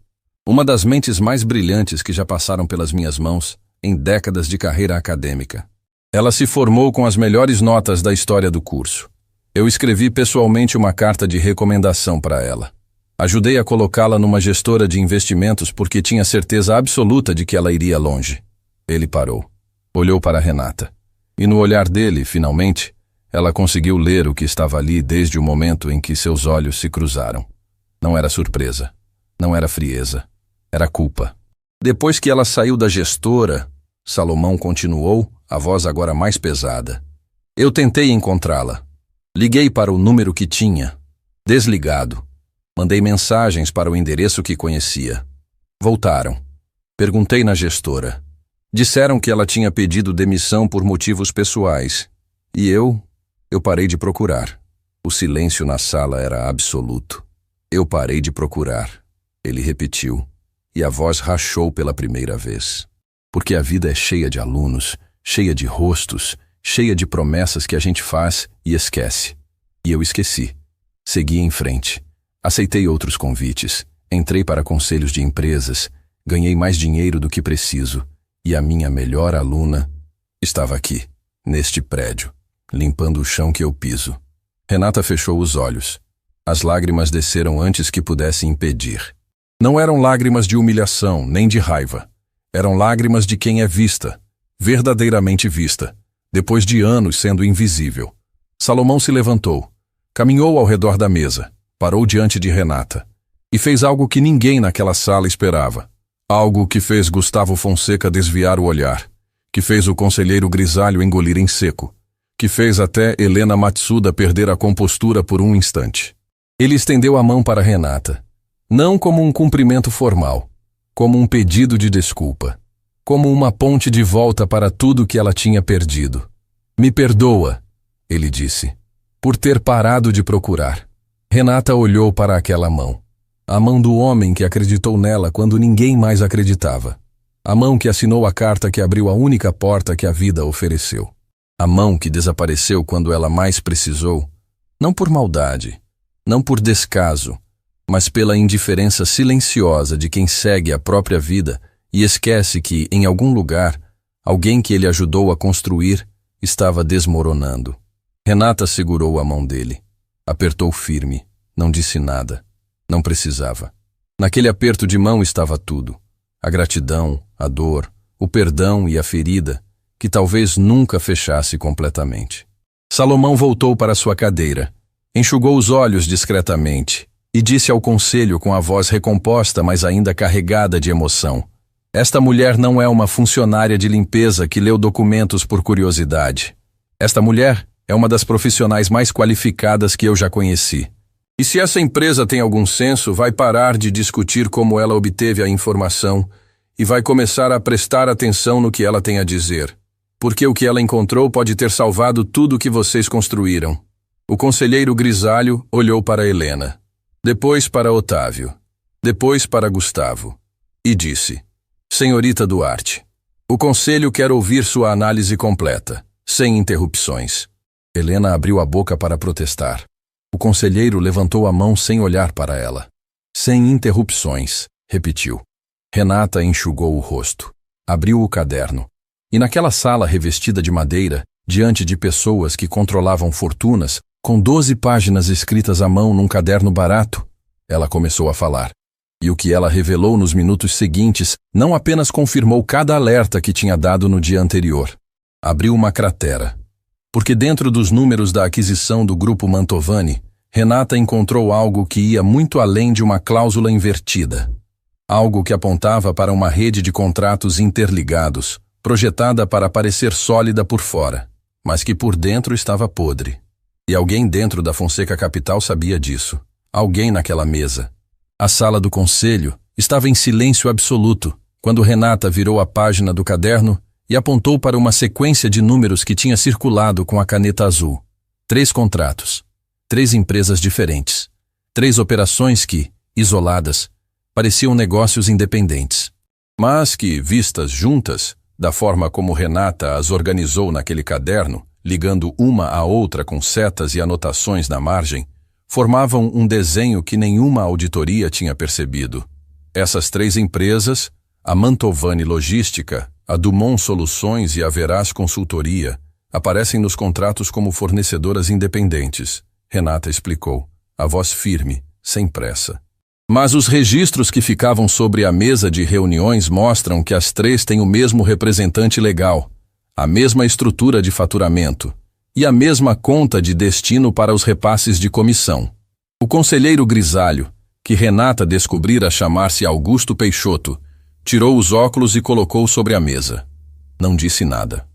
Uma das mentes mais brilhantes que já passaram pelas minhas mãos em décadas de carreira acadêmica. Ela se formou com as melhores notas da história do curso. Eu escrevi pessoalmente uma carta de recomendação para ela. Ajudei a colocá-la numa gestora de investimentos porque tinha certeza absoluta de que ela iria longe. Ele parou. Olhou para Renata. E no olhar dele, finalmente, ela conseguiu ler o que estava ali desde o momento em que seus olhos se cruzaram. Não era surpresa. Não era frieza. Era culpa. Depois que ela saiu da gestora, Salomão continuou, a voz agora mais pesada. Eu tentei encontrá-la. Liguei para o número que tinha. Desligado. Mandei mensagens para o endereço que conhecia. Voltaram. Perguntei na gestora. Disseram que ela tinha pedido demissão por motivos pessoais. E eu parei de procurar. O silêncio na sala era absoluto. Eu parei de procurar. Ele repetiu. E a voz rachou pela primeira vez. Porque a vida é cheia de alunos, cheia de rostos, cheia de promessas que a gente faz e esquece. E eu esqueci. Segui em frente. Aceitei outros convites. Entrei para conselhos de empresas. Ganhei mais dinheiro do que preciso. E a minha melhor aluna estava aqui, neste prédio, limpando o chão que eu piso. Renata fechou os olhos. As lágrimas desceram antes que pudesse impedir. Não eram lágrimas de humilhação, nem de raiva. Eram lágrimas de quem é vista, verdadeiramente vista, depois de anos sendo invisível. Salomão se levantou, caminhou ao redor da mesa, parou diante de Renata e fez algo que ninguém naquela sala esperava. Algo que fez Gustavo Fonseca desviar o olhar, que fez o conselheiro grisalho engolir em seco, que fez até Helena Matsuda perder a compostura por um instante. Ele estendeu a mão para Renata, não como um cumprimento formal, como um pedido de desculpa, como uma ponte de volta para tudo que ela tinha perdido. Me perdoa, ele disse, por ter parado de procurar. Renata olhou para aquela mão. A mão do homem que acreditou nela quando ninguém mais acreditava. A mão que assinou a carta que abriu a única porta que a vida ofereceu. A mão que desapareceu quando ela mais precisou, não por maldade, não por descaso, mas pela indiferença silenciosa de quem segue a própria vida e esquece que, em algum lugar, alguém que ele ajudou a construir estava desmoronando. Renata segurou a mão dele. Apertou firme, não disse nada. Não precisava. Naquele aperto de mão estava tudo. A gratidão, a dor, o perdão e a ferida, que talvez nunca fechasse completamente. Salomão voltou para sua cadeira, enxugou os olhos discretamente e disse ao conselho com a voz recomposta, mas ainda carregada de emoção. Esta mulher não é uma funcionária de limpeza que leu documentos por curiosidade. Esta mulher é uma das profissionais mais qualificadas que eu já conheci. E se essa empresa tem algum senso, vai parar de discutir como ela obteve a informação e vai começar a prestar atenção no que ela tem a dizer. Porque o que ela encontrou pode ter salvado tudo o que vocês construíram. O conselheiro grisalho olhou para Helena, depois para Otávio, depois para Gustavo, e disse: Senhorita Duarte, o conselho quer ouvir sua análise completa, sem interrupções. Helena abriu a boca para protestar. O conselheiro levantou a mão sem olhar para ela. Sem interrupções, repetiu. Renata enxugou o rosto, abriu o caderno. E naquela sala revestida de madeira, diante de pessoas que controlavam fortunas, com 12 páginas escritas à mão num caderno barato, ela começou a falar. E o que ela revelou nos minutos seguintes não apenas confirmou cada alerta que tinha dado no dia anterior. Abriu uma cratera. Porque dentro dos números da aquisição do Grupo Mantovani, Renata encontrou algo que ia muito além de uma cláusula invertida. Algo que apontava para uma rede de contratos interligados, projetada para parecer sólida por fora, mas que por dentro estava podre. E alguém dentro da Fonseca Capital sabia disso. Alguém naquela mesa. A sala do conselho estava em silêncio absoluto quando Renata virou a página do caderno e apontou para uma sequência de números que tinha circulado com a caneta azul. 3 contratos, 3 empresas diferentes, 3 operações que, isoladas, pareciam negócios independentes, mas que, vistas juntas, da forma como Renata as organizou naquele caderno, ligando uma à outra com setas e anotações na margem, formavam um desenho que nenhuma auditoria tinha percebido. Essas 3 empresas, a Mantovani Logística, a Dumont Soluções e a Veraz Consultoria, aparecem nos contratos como fornecedoras independentes, Renata explicou, a voz firme, sem pressa. Mas os registros que ficavam sobre a mesa de reuniões mostram que as 3 têm o mesmo representante legal, a mesma estrutura de faturamento e a mesma conta de destino para os repasses de comissão. O conselheiro grisalho, que Renata descobrira chamar-se Augusto Peixoto, tirou os óculos e colocou sobre a mesa. Não disse nada.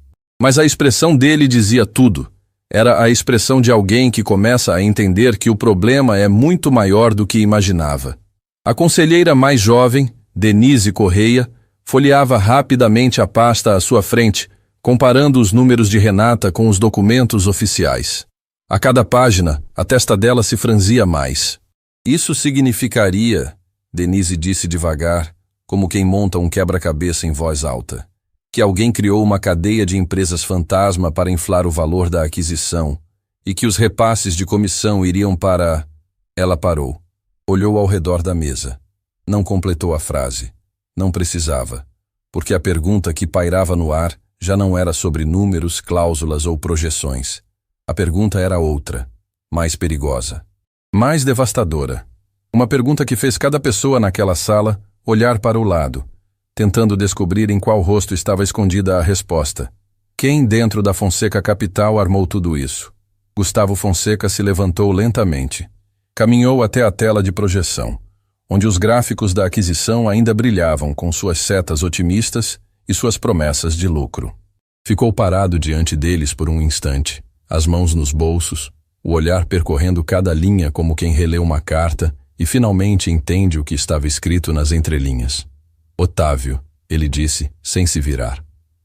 Mas a expressão dele dizia tudo. Era a expressão de alguém que começa a entender que o problema é muito maior do que imaginava. A conselheira mais jovem, Denise Correia, folheava rapidamente a pasta à sua frente, comparando os números de Renata com os documentos oficiais. A cada página, a testa dela se franzia mais. Isso significaria, Denise disse devagar, como quem monta um quebra-cabeça em voz alta, que alguém criou uma cadeia de empresas fantasma para inflar o valor da aquisição e que os repasses de comissão iriam para... Ela parou. Olhou ao redor da mesa. Não completou a frase. Não precisava, porque a pergunta que pairava no ar já não era sobre números, cláusulas ou projeções. A pergunta era outra, mais perigosa, mais devastadora. Uma pergunta que fez cada pessoa naquela sala olhar para o lado, tentando descobrir em qual rosto estava escondida a resposta. Quem dentro da Fonseca Capital armou tudo isso? Gustavo Fonseca se levantou lentamente. Caminhou até a tela de projeção, onde os gráficos da aquisição ainda brilhavam com suas setas otimistas e suas promessas de lucro. Ficou parado diante deles por um instante, as mãos nos bolsos, o olhar percorrendo cada linha como quem relê uma carta e finalmente entende o que estava escrito nas entrelinhas. Otávio, ele disse, sem se virar.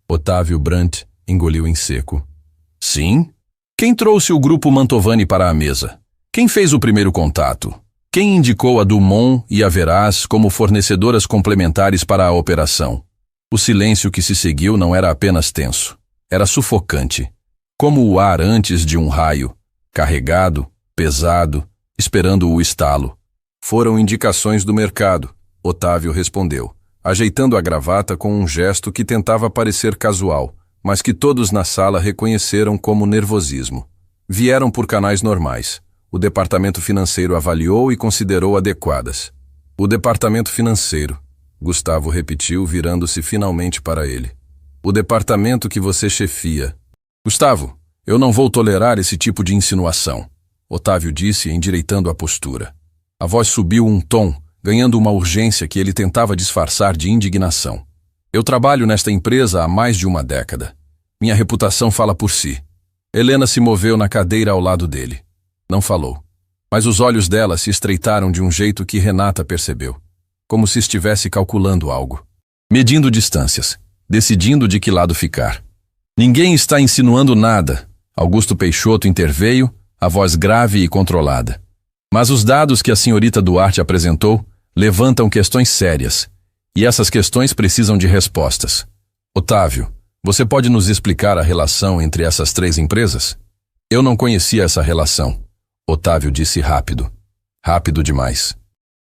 Otávio Brandt engoliu em seco. Sim? Quem trouxe o Grupo Mantovani para a mesa? Quem fez o primeiro contato? Quem indicou a Dumont e a Veraz como fornecedoras complementares para a operação? O silêncio que se seguiu não era apenas tenso, era sufocante, como o ar antes de um raio, carregado, pesado, esperando o estalo. Foram indicações do mercado, Otávio respondeu, ajeitando a gravata com um gesto que tentava parecer casual, mas que todos na sala reconheceram como nervosismo. Vieram por canais normais. O departamento financeiro avaliou e considerou adequadas. O departamento financeiro, Gustavo repetiu, virando-se finalmente para ele. O departamento que você chefia. Gustavo, eu não vou tolerar esse tipo de insinuação, Otávio disse, endireitando a postura. A voz subiu um tom, ganhando uma urgência que ele tentava disfarçar de indignação. Eu trabalho nesta empresa há mais de uma década. Minha reputação fala por si. Helena se moveu na cadeira ao lado dele. Não falou, mas os olhos dela se estreitaram de um jeito que Renata percebeu, como se estivesse calculando algo, medindo distâncias, decidindo de que lado ficar. Ninguém está insinuando nada. Augusto Peixoto interveio, a voz grave e controlada. Mas os dados que a senhorita Duarte apresentou levantam questões sérias, e essas questões precisam de respostas. Otávio, você pode nos explicar a relação entre essas três empresas? Eu não conhecia essa relação. Otávio disse rápido. Rápido demais.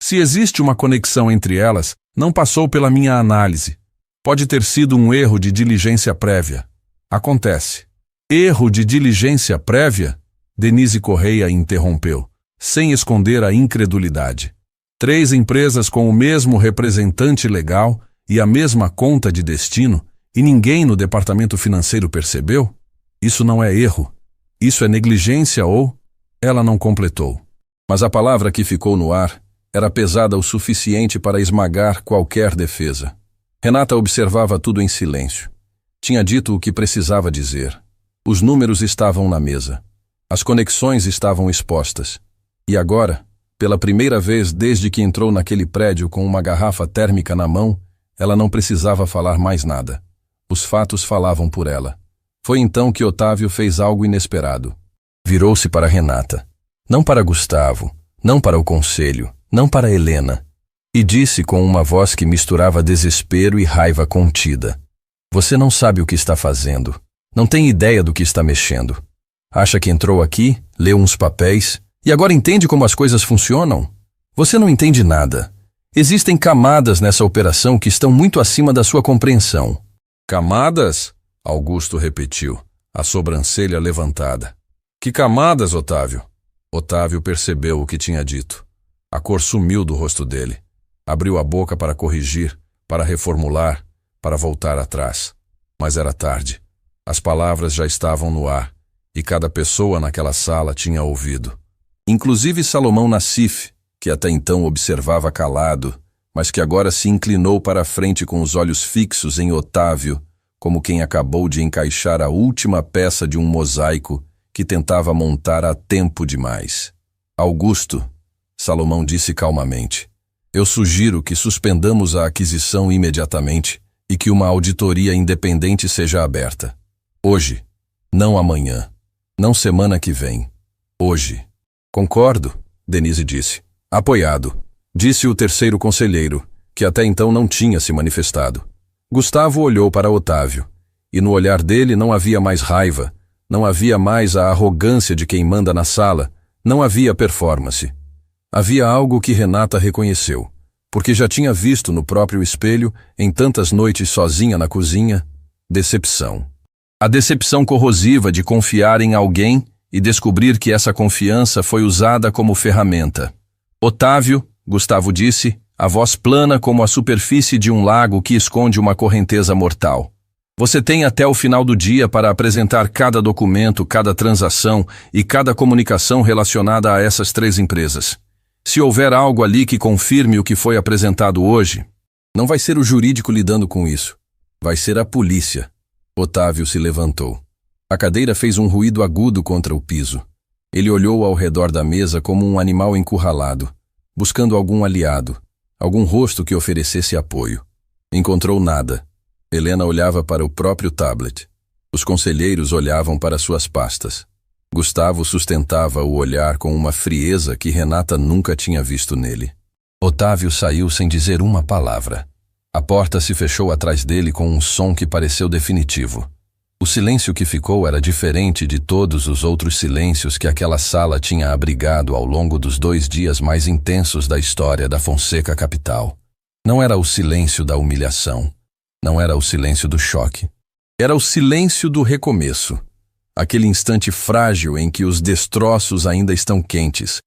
Se existe uma conexão entre elas, não passou pela minha análise. Pode ter sido um erro de diligência prévia. Acontece. Erro de diligência prévia? Denise Correia interrompeu, sem esconder a incredulidade. 3 empresas com o mesmo representante legal e a mesma conta de destino, e ninguém no departamento financeiro percebeu? Isso não é erro. Isso é negligência ou... Ela não completou. Mas a palavra que ficou no ar era pesada o suficiente para esmagar qualquer defesa. Renata observava tudo em silêncio. Tinha dito o que precisava dizer. Os números estavam na mesa. As conexões estavam expostas. E agora, pela primeira vez desde que entrou naquele prédio com uma garrafa térmica na mão, ela não precisava falar mais nada. Os fatos falavam por ela. Foi então que Otávio fez algo inesperado. Virou-se para Renata. Não para Gustavo, não para o conselho, não para Helena. E disse com uma voz que misturava desespero e raiva contida. Você não sabe o que está fazendo. Não tem ideia do que está mexendo. Acha que entrou aqui, leu uns papéis, e agora entende como as coisas funcionam? Você não entende nada. Existem camadas nessa operação que estão muito acima da sua compreensão. Camadas? Augusto repetiu, a sobrancelha levantada. Que camadas, Otávio? Otávio percebeu o que tinha dito. A cor sumiu do rosto dele. Abriu a boca para corrigir, para reformular, para voltar atrás. Mas era tarde. As palavras já estavam no ar, e cada pessoa naquela sala tinha ouvido. Inclusive Salomão Nassif, que até então observava calado, mas que agora se inclinou para a frente com os olhos fixos em Otávio, como quem acabou de encaixar a última peça de um mosaico que tentava montar a tempo demais. Augusto, Salomão disse calmamente, eu sugiro que suspendamos a aquisição imediatamente e que uma auditoria independente seja aberta. Hoje, não amanhã, não semana que vem. Hoje. Concordo, Denise disse. Apoiado, disse o terceiro conselheiro, que até então não tinha se manifestado. Gustavo olhou para Otávio, e no olhar dele não havia mais raiva, não havia mais a arrogância de quem manda na sala, não havia performance. Havia algo que Renata reconheceu, porque já tinha visto no próprio espelho, em tantas noites sozinha na cozinha, decepção. A decepção corrosiva de confiar em alguém e descobrir que essa confiança foi usada como ferramenta. Otávio, Gustavo disse, a voz plana como a superfície de um lago que esconde uma correnteza mortal. Você tem até o final do dia para apresentar cada documento, cada transação e cada comunicação relacionada a essas 3 empresas. Se houver algo ali que confirme o que foi apresentado hoje, não vai ser o jurídico lidando com isso. Vai ser a polícia. Otávio se levantou. A cadeira fez um ruído agudo contra o piso. Ele olhou ao redor da mesa como um animal encurralado, buscando algum aliado, algum rosto que oferecesse apoio. Encontrou nada. Helena olhava para o próprio tablet. Os conselheiros olhavam para suas pastas. Gustavo sustentava o olhar com uma frieza que Renata nunca tinha visto nele. Otávio saiu sem dizer uma palavra. A porta se fechou atrás dele com um som que pareceu definitivo. O silêncio que ficou era diferente de todos os outros silêncios que aquela sala tinha abrigado ao longo dos 2 dias mais intensos da história da Fonseca Capital. Não era o silêncio da humilhação. Não era o silêncio do choque. Era o silêncio do recomeço. Aquele instante frágil em que os destroços ainda estão quentes,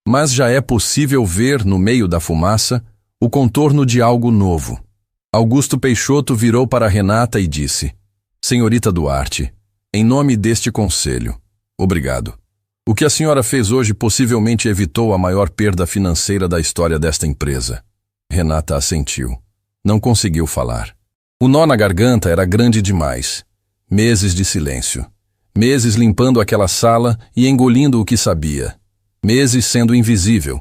mas já é possível ver, no meio da fumaça, o contorno de algo novo. Augusto Peixoto virou para Renata e disse, Senhorita Duarte, em nome deste conselho, obrigado. O que a senhora fez hoje possivelmente evitou a maior perda financeira da história desta empresa. Renata assentiu. Não conseguiu falar. O nó na garganta era grande demais. Meses de silêncio. Meses limpando aquela sala e engolindo o que sabia. Meses sendo invisível.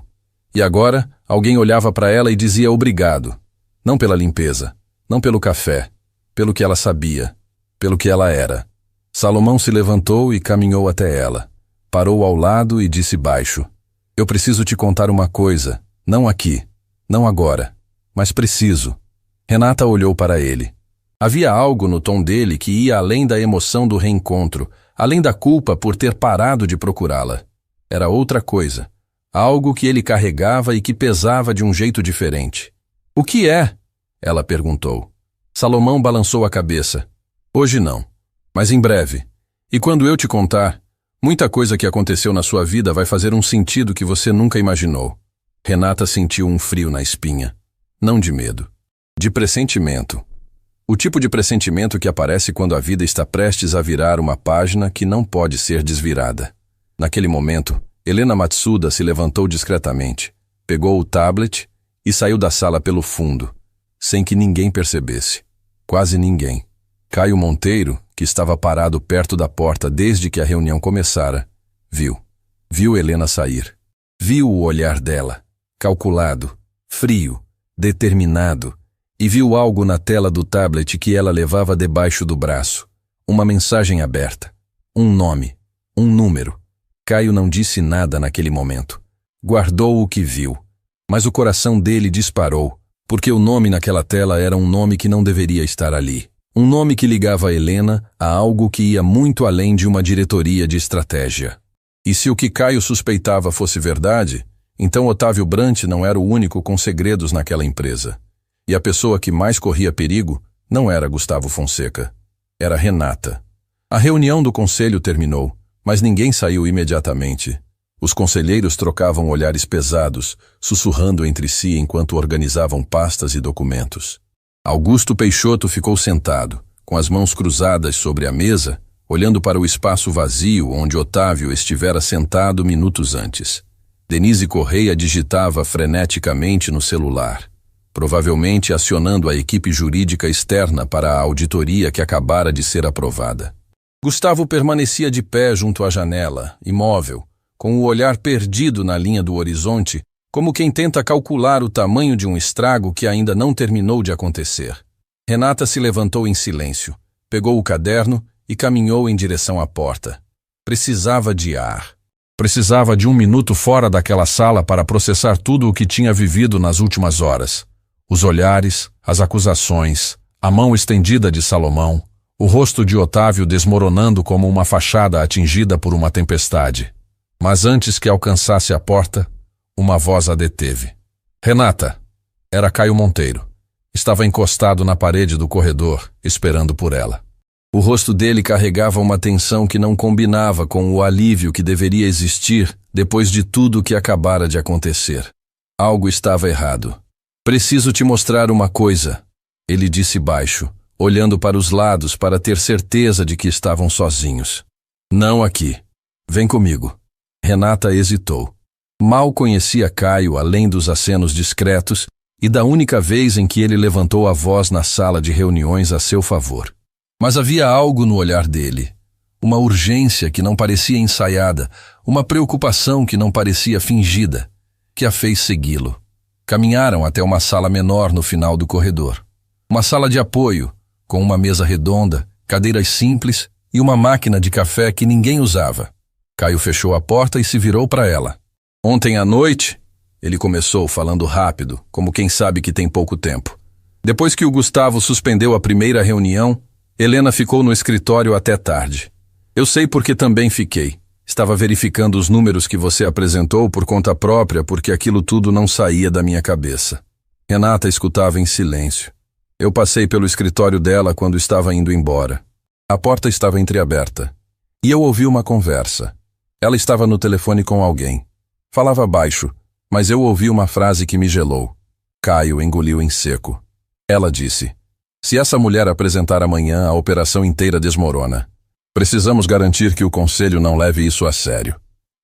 E agora, alguém olhava para ela e dizia obrigado. Não pela limpeza, não pelo café, pelo que ela sabia, pelo que ela era. Salomão se levantou e caminhou até ela. Parou ao lado e disse baixo: Eu preciso te contar uma coisa, não aqui, não agora, mas preciso. Renata olhou para ele. Havia algo no tom dele que ia além da emoção do reencontro, além da culpa por ter parado de procurá-la. Era outra coisa, algo que ele carregava e que pesava de um jeito diferente. O que é? Ela perguntou. Salomão balançou a cabeça. Hoje não, mas em breve. E quando eu te contar, muita coisa que aconteceu na sua vida vai fazer um sentido que você nunca imaginou. Renata sentiu um frio na espinha. Não de medo, de pressentimento. O tipo de pressentimento que aparece quando a vida está prestes a virar uma página que não pode ser desvirada. Naquele momento, Helena Matsuda se levantou discretamente, pegou o tablet e saiu da sala pelo fundo, sem que ninguém percebesse. Quase ninguém. Caio Monteiro, que estava parado perto da porta desde que a reunião começara, viu. Viu Helena sair. Viu o olhar dela, calculado, frio, determinado, e viu algo na tela do tablet que ela levava debaixo do braço. Uma mensagem aberta. Um nome. Um número. Caio não disse nada naquele momento. Guardou o que viu. Mas o coração dele disparou, porque o nome naquela tela era um nome que não deveria estar ali. Um nome que ligava a Helena a algo que ia muito além de uma diretoria de estratégia. E se o que Caio suspeitava fosse verdade, então Otávio Brant não era o único com segredos naquela empresa. E a pessoa que mais corria perigo não era Gustavo Fonseca. Era Renata. A reunião do conselho terminou, mas ninguém saiu imediatamente. Os conselheiros trocavam olhares pesados, sussurrando entre si enquanto organizavam pastas e documentos. Augusto Peixoto ficou sentado, com as mãos cruzadas sobre a mesa, olhando para o espaço vazio onde Otávio estivera sentado minutos antes. Denise Correia digitava freneticamente no celular, provavelmente acionando a equipe jurídica externa para a auditoria que acabara de ser aprovada. Gustavo permanecia de pé junto à janela, imóvel, com o olhar perdido na linha do horizonte, como quem tenta calcular o tamanho de um estrago que ainda não terminou de acontecer. Renata se levantou em silêncio, pegou o caderno e caminhou em direção à porta. Precisava de ar. Precisava de um minuto fora daquela sala para processar tudo o que tinha vivido nas últimas horas. Os olhares, as acusações, a mão estendida de Salomão, o rosto de Otávio desmoronando como uma fachada atingida por uma tempestade. Mas antes que alcançasse a porta, uma voz a deteve. Renata. Era Caio Monteiro. Estava encostado na parede do corredor, esperando por ela. O rosto dele carregava uma tensão que não combinava com o alívio que deveria existir depois de tudo o que acabara de acontecer. Algo estava errado. Preciso te mostrar uma coisa, ele disse baixo, olhando para os lados para ter certeza de que estavam sozinhos. Não aqui. Vem comigo. Renata hesitou. Mal conhecia Caio além dos acenos discretos e da única vez em que ele levantou a voz na sala de reuniões a seu favor. Mas havia algo no olhar dele. Uma urgência que não parecia ensaiada, uma preocupação que não parecia fingida, que a fez segui-lo. Caminharam até uma sala menor no final do corredor. Uma sala de apoio, com uma mesa redonda, cadeiras simples e uma máquina de café que ninguém usava. Caio fechou a porta e se virou para ela. Ontem à noite, ele começou falando rápido, como quem sabe que tem pouco tempo. Depois que o Gustavo suspendeu a primeira reunião, Helena ficou no escritório até tarde. Eu sei porque também fiquei. Estava verificando os números que você apresentou por conta própria porque aquilo tudo não saía da minha cabeça. Renata escutava em silêncio. Eu passei pelo escritório dela quando estava indo embora. A porta estava entreaberta. E eu ouvi uma conversa. Ela estava no telefone com alguém. Falava baixo, mas eu ouvi uma frase que me gelou. Caio engoliu em seco. Ela disse: se essa mulher apresentar amanhã, a operação inteira desmorona. Precisamos garantir que o conselho não leve isso a sério.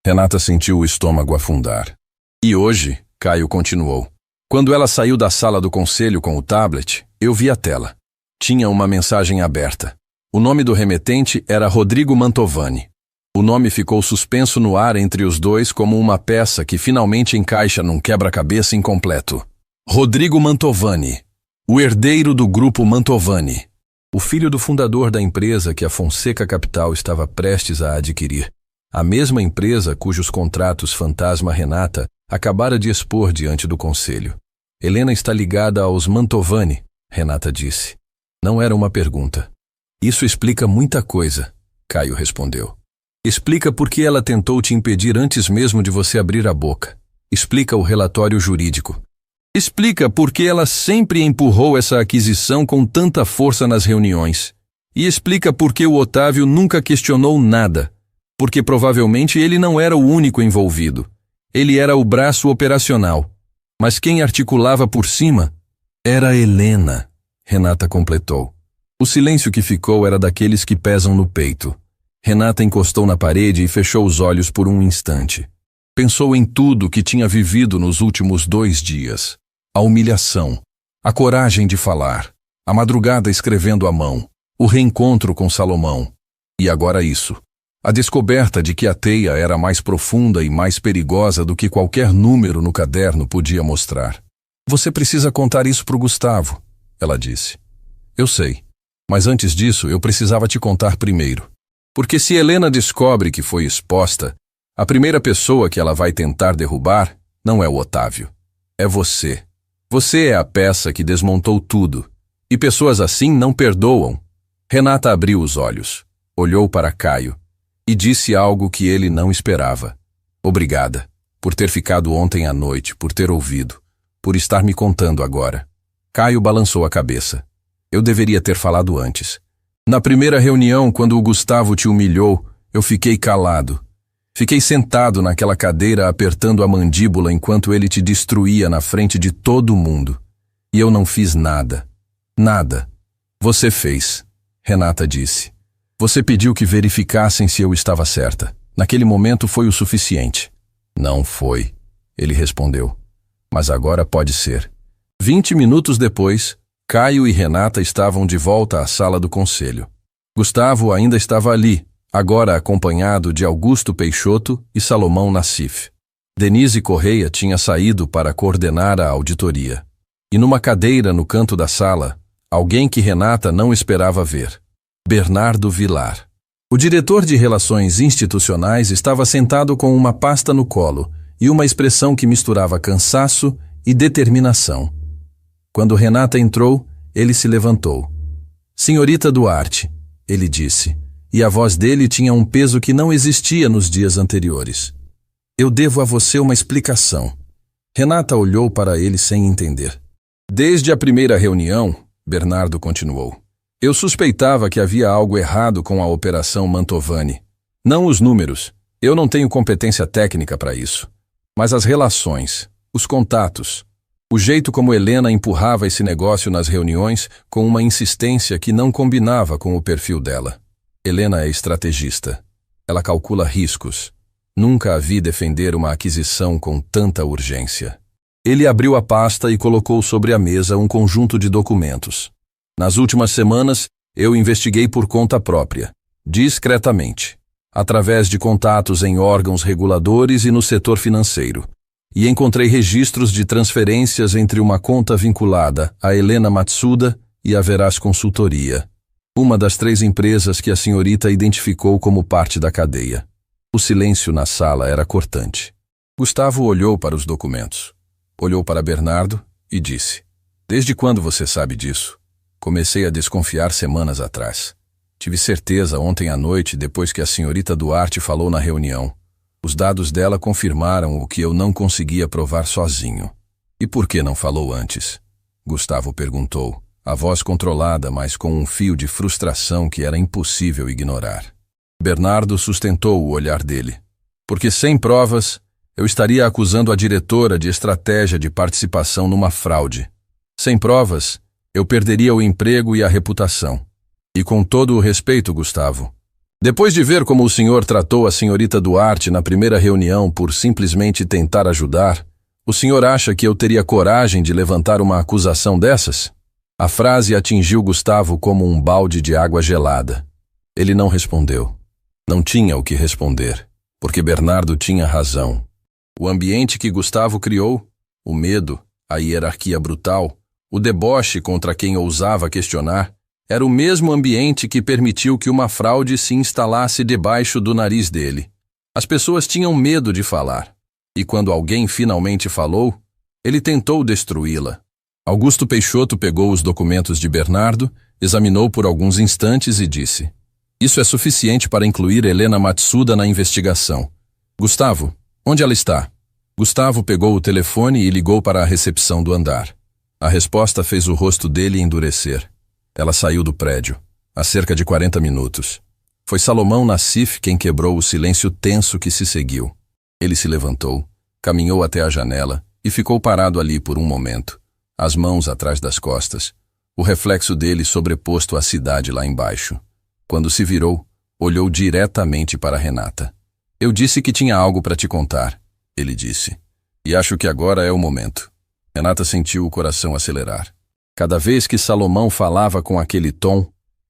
Renata sentiu o estômago afundar. E hoje, Caio continuou. Quando ela saiu da sala do conselho com o tablet, eu vi a tela. tinha uma mensagem aberta. O nome do remetente era Rodrigo Mantovani. O nome ficou suspenso no ar entre os dois como uma peça que finalmente encaixa num quebra-cabeça incompleto. Rodrigo Mantovani, o herdeiro do grupo Mantovani, o filho do fundador da empresa que a Fonseca Capital estava prestes a adquirir. A mesma empresa cujos contratos fantasma Renata acabara de expor diante do conselho. Helena está ligada aos Mantovani, Renata disse. Não era uma pergunta. Isso explica muita coisa, Caio respondeu. Explica por que ela tentou te impedir antes mesmo de você abrir a boca. Explica o relatório jurídico. Explica por que ela sempre empurrou essa aquisição com tanta força nas reuniões. E explica por que o Otávio nunca questionou nada. Porque provavelmente ele não era o único envolvido. Ele era o braço operacional. Mas quem articulava por cima era Helena, Renata completou. O silêncio que ficou era daqueles que pesam no peito. Renata encostou na parede e fechou os olhos por um instante. Pensou em tudo que tinha vivido nos últimos 2 dias. A humilhação, a coragem de falar, a madrugada escrevendo à mão, o reencontro com Salomão. E agora isso. A descoberta de que a teia era mais profunda e mais perigosa do que qualquer número no caderno podia mostrar. Você precisa contar isso para o Gustavo, ela disse. Eu sei, mas antes disso eu precisava te contar primeiro. Porque se Helena descobre que foi exposta, a primeira pessoa que ela vai tentar derrubar não é o Otávio. É você. Você é a peça que desmontou tudo. E pessoas assim não perdoam. Renata abriu os olhos, olhou para Caio e disse algo que ele não esperava. Obrigada, por ter ficado ontem à noite, por ter ouvido, por estar me contando agora. Caio balançou a cabeça. Eu deveria ter falado antes. Na primeira reunião, quando o Gustavo te humilhou, eu fiquei calado. Fiquei sentado naquela cadeira apertando a mandíbula enquanto ele te destruía na frente de todo mundo. E eu não fiz nada. Nada. Você fez, Renata disse. Você pediu que verificassem se eu estava certa. Naquele momento foi o suficiente. Não foi, ele respondeu. Mas agora pode ser. 20 minutos depois, Caio e Renata estavam de volta à sala do conselho. Gustavo ainda estava ali, agora acompanhado de Augusto Peixoto e Salomão Nassif. Denise Correia tinha saído para coordenar a auditoria. E numa cadeira no canto da sala, alguém que Renata não esperava ver. Bernardo Vilar. O diretor de Relações Institucionais estava sentado com uma pasta no colo e uma expressão que misturava cansaço e determinação. Quando Renata entrou, ele se levantou. Senhorita Duarte, ele disse, e a voz dele tinha um peso que não existia nos dias anteriores. Eu devo a você uma explicação. Renata olhou para ele sem entender. Desde a primeira reunião, Bernardo continuou, eu suspeitava que havia algo errado com a Operação Mantovani. Não os números, eu não tenho competência técnica para isso. Mas as relações, os contatos, o jeito como Helena empurrava esse negócio nas reuniões com uma insistência que não combinava com o perfil dela. Helena é estrategista. Ela calcula riscos. Nunca a vi defender uma aquisição com tanta urgência. Ele abriu a pasta e colocou sobre a mesa um conjunto de documentos. Nas últimas semanas, eu investiguei por conta própria, discretamente, através de contatos em órgãos reguladores e no setor financeiro, e encontrei registros de transferências entre uma conta vinculada a Helena Matsuda e a Veraz Consultoria, uma das 3 empresas que a senhorita identificou como parte da cadeia. O silêncio na sala era cortante. Gustavo olhou para os documentos, olhou para Bernardo e disse, desde quando você sabe disso? Comecei a desconfiar semanas atrás. Tive certeza ontem à noite, depois que a senhorita Duarte falou na reunião. Os dados dela confirmaram o que eu não conseguia provar sozinho. E por que não falou antes? Gustavo perguntou, a voz controlada, mas com um fio de frustração que era impossível ignorar. Bernardo sustentou o olhar dele. Porque sem provas, eu estaria acusando a diretora de estratégia de participação numa fraude. Sem provas, eu perderia o emprego e a reputação. E com todo o respeito, Gustavo, depois de ver como o senhor tratou a senhorita Duarte na primeira reunião por simplesmente tentar ajudar, o senhor acha que eu teria coragem de levantar uma acusação dessas? A frase atingiu Gustavo como um balde de água gelada. Ele não respondeu. Não tinha o que responder, porque Bernardo tinha razão. O ambiente que Gustavo criou, o medo, a hierarquia brutal, o deboche contra quem ousava questionar, era o mesmo ambiente que permitiu que uma fraude se instalasse debaixo do nariz dele. As pessoas tinham medo de falar, e quando alguém finalmente falou, ele tentou destruí-la. Augusto Peixoto pegou os documentos de Bernardo, examinou por alguns instantes e disse: "Isso é suficiente para incluir Helena Matsuda na investigação. Gustavo, onde ela está?" Gustavo pegou o telefone e ligou para a recepção do andar. A resposta fez o rosto dele endurecer. Ela saiu do prédio, há cerca de 40 minutos. Foi Salomão Nassif quem quebrou o silêncio tenso que se seguiu. Ele se levantou, caminhou até a janela e ficou parado ali por um momento, as mãos atrás das costas, o reflexo dele sobreposto à cidade lá embaixo. Quando se virou, olhou diretamente para Renata. "Eu disse que tinha algo para te contar", ele disse. "E acho que agora é o momento." Renata sentiu o coração acelerar. Cada vez que Salomão falava com aquele tom,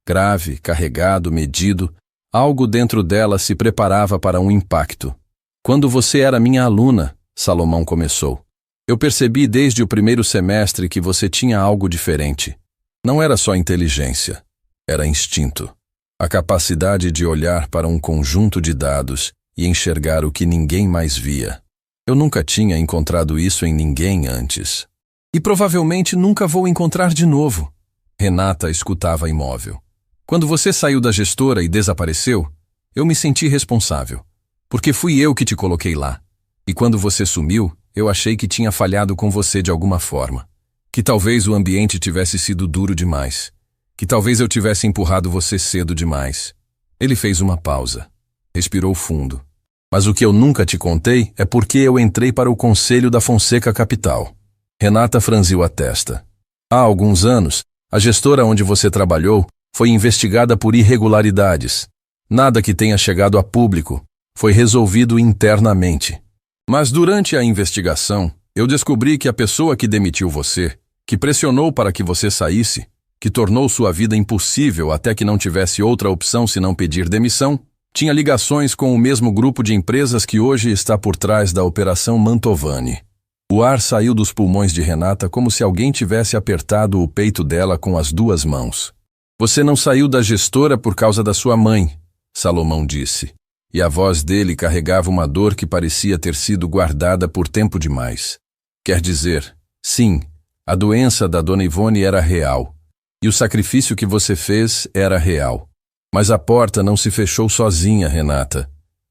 grave, carregado, medido, algo dentro dela se preparava para um impacto. "Quando você era minha aluna", Salomão começou, "eu percebi desde o primeiro semestre que você tinha algo diferente. Não era só inteligência, era instinto. A capacidade de olhar para um conjunto de dados e enxergar o que ninguém mais via. Eu nunca tinha encontrado isso em ninguém antes. E provavelmente nunca vou encontrar de novo." Renata escutava imóvel. "Quando você saiu da gestora e desapareceu, eu me senti responsável, porque fui eu que te coloquei lá. E quando você sumiu, eu achei que tinha falhado com você de alguma forma. Que talvez o ambiente tivesse sido duro demais. Que talvez eu tivesse empurrado você cedo demais." Ele fez uma pausa. Respirou fundo. "Mas o que eu nunca te contei é porque eu entrei para o Conselho da Fonseca Capital." Renata franziu a testa. "Há alguns anos, a gestora onde você trabalhou foi investigada por irregularidades. Nada que tenha chegado a público. Foi resolvido internamente. Mas durante a investigação, eu descobri que a pessoa que demitiu você, que pressionou para que você saísse, que tornou sua vida impossível até que não tivesse outra opção senão pedir demissão, tinha ligações com o mesmo grupo de empresas que hoje está por trás da Operação Mantovani." O ar saiu dos pulmões de Renata como se alguém tivesse apertado o peito dela com as duas mãos. "Você não saiu da gestora por causa da sua mãe", Salomão disse, e a voz dele carregava uma dor que parecia ter sido guardada por tempo demais. "Quer dizer, sim, a doença da Dona Ivone era real, e o sacrifício que você fez era real. Mas a porta não se fechou sozinha, Renata.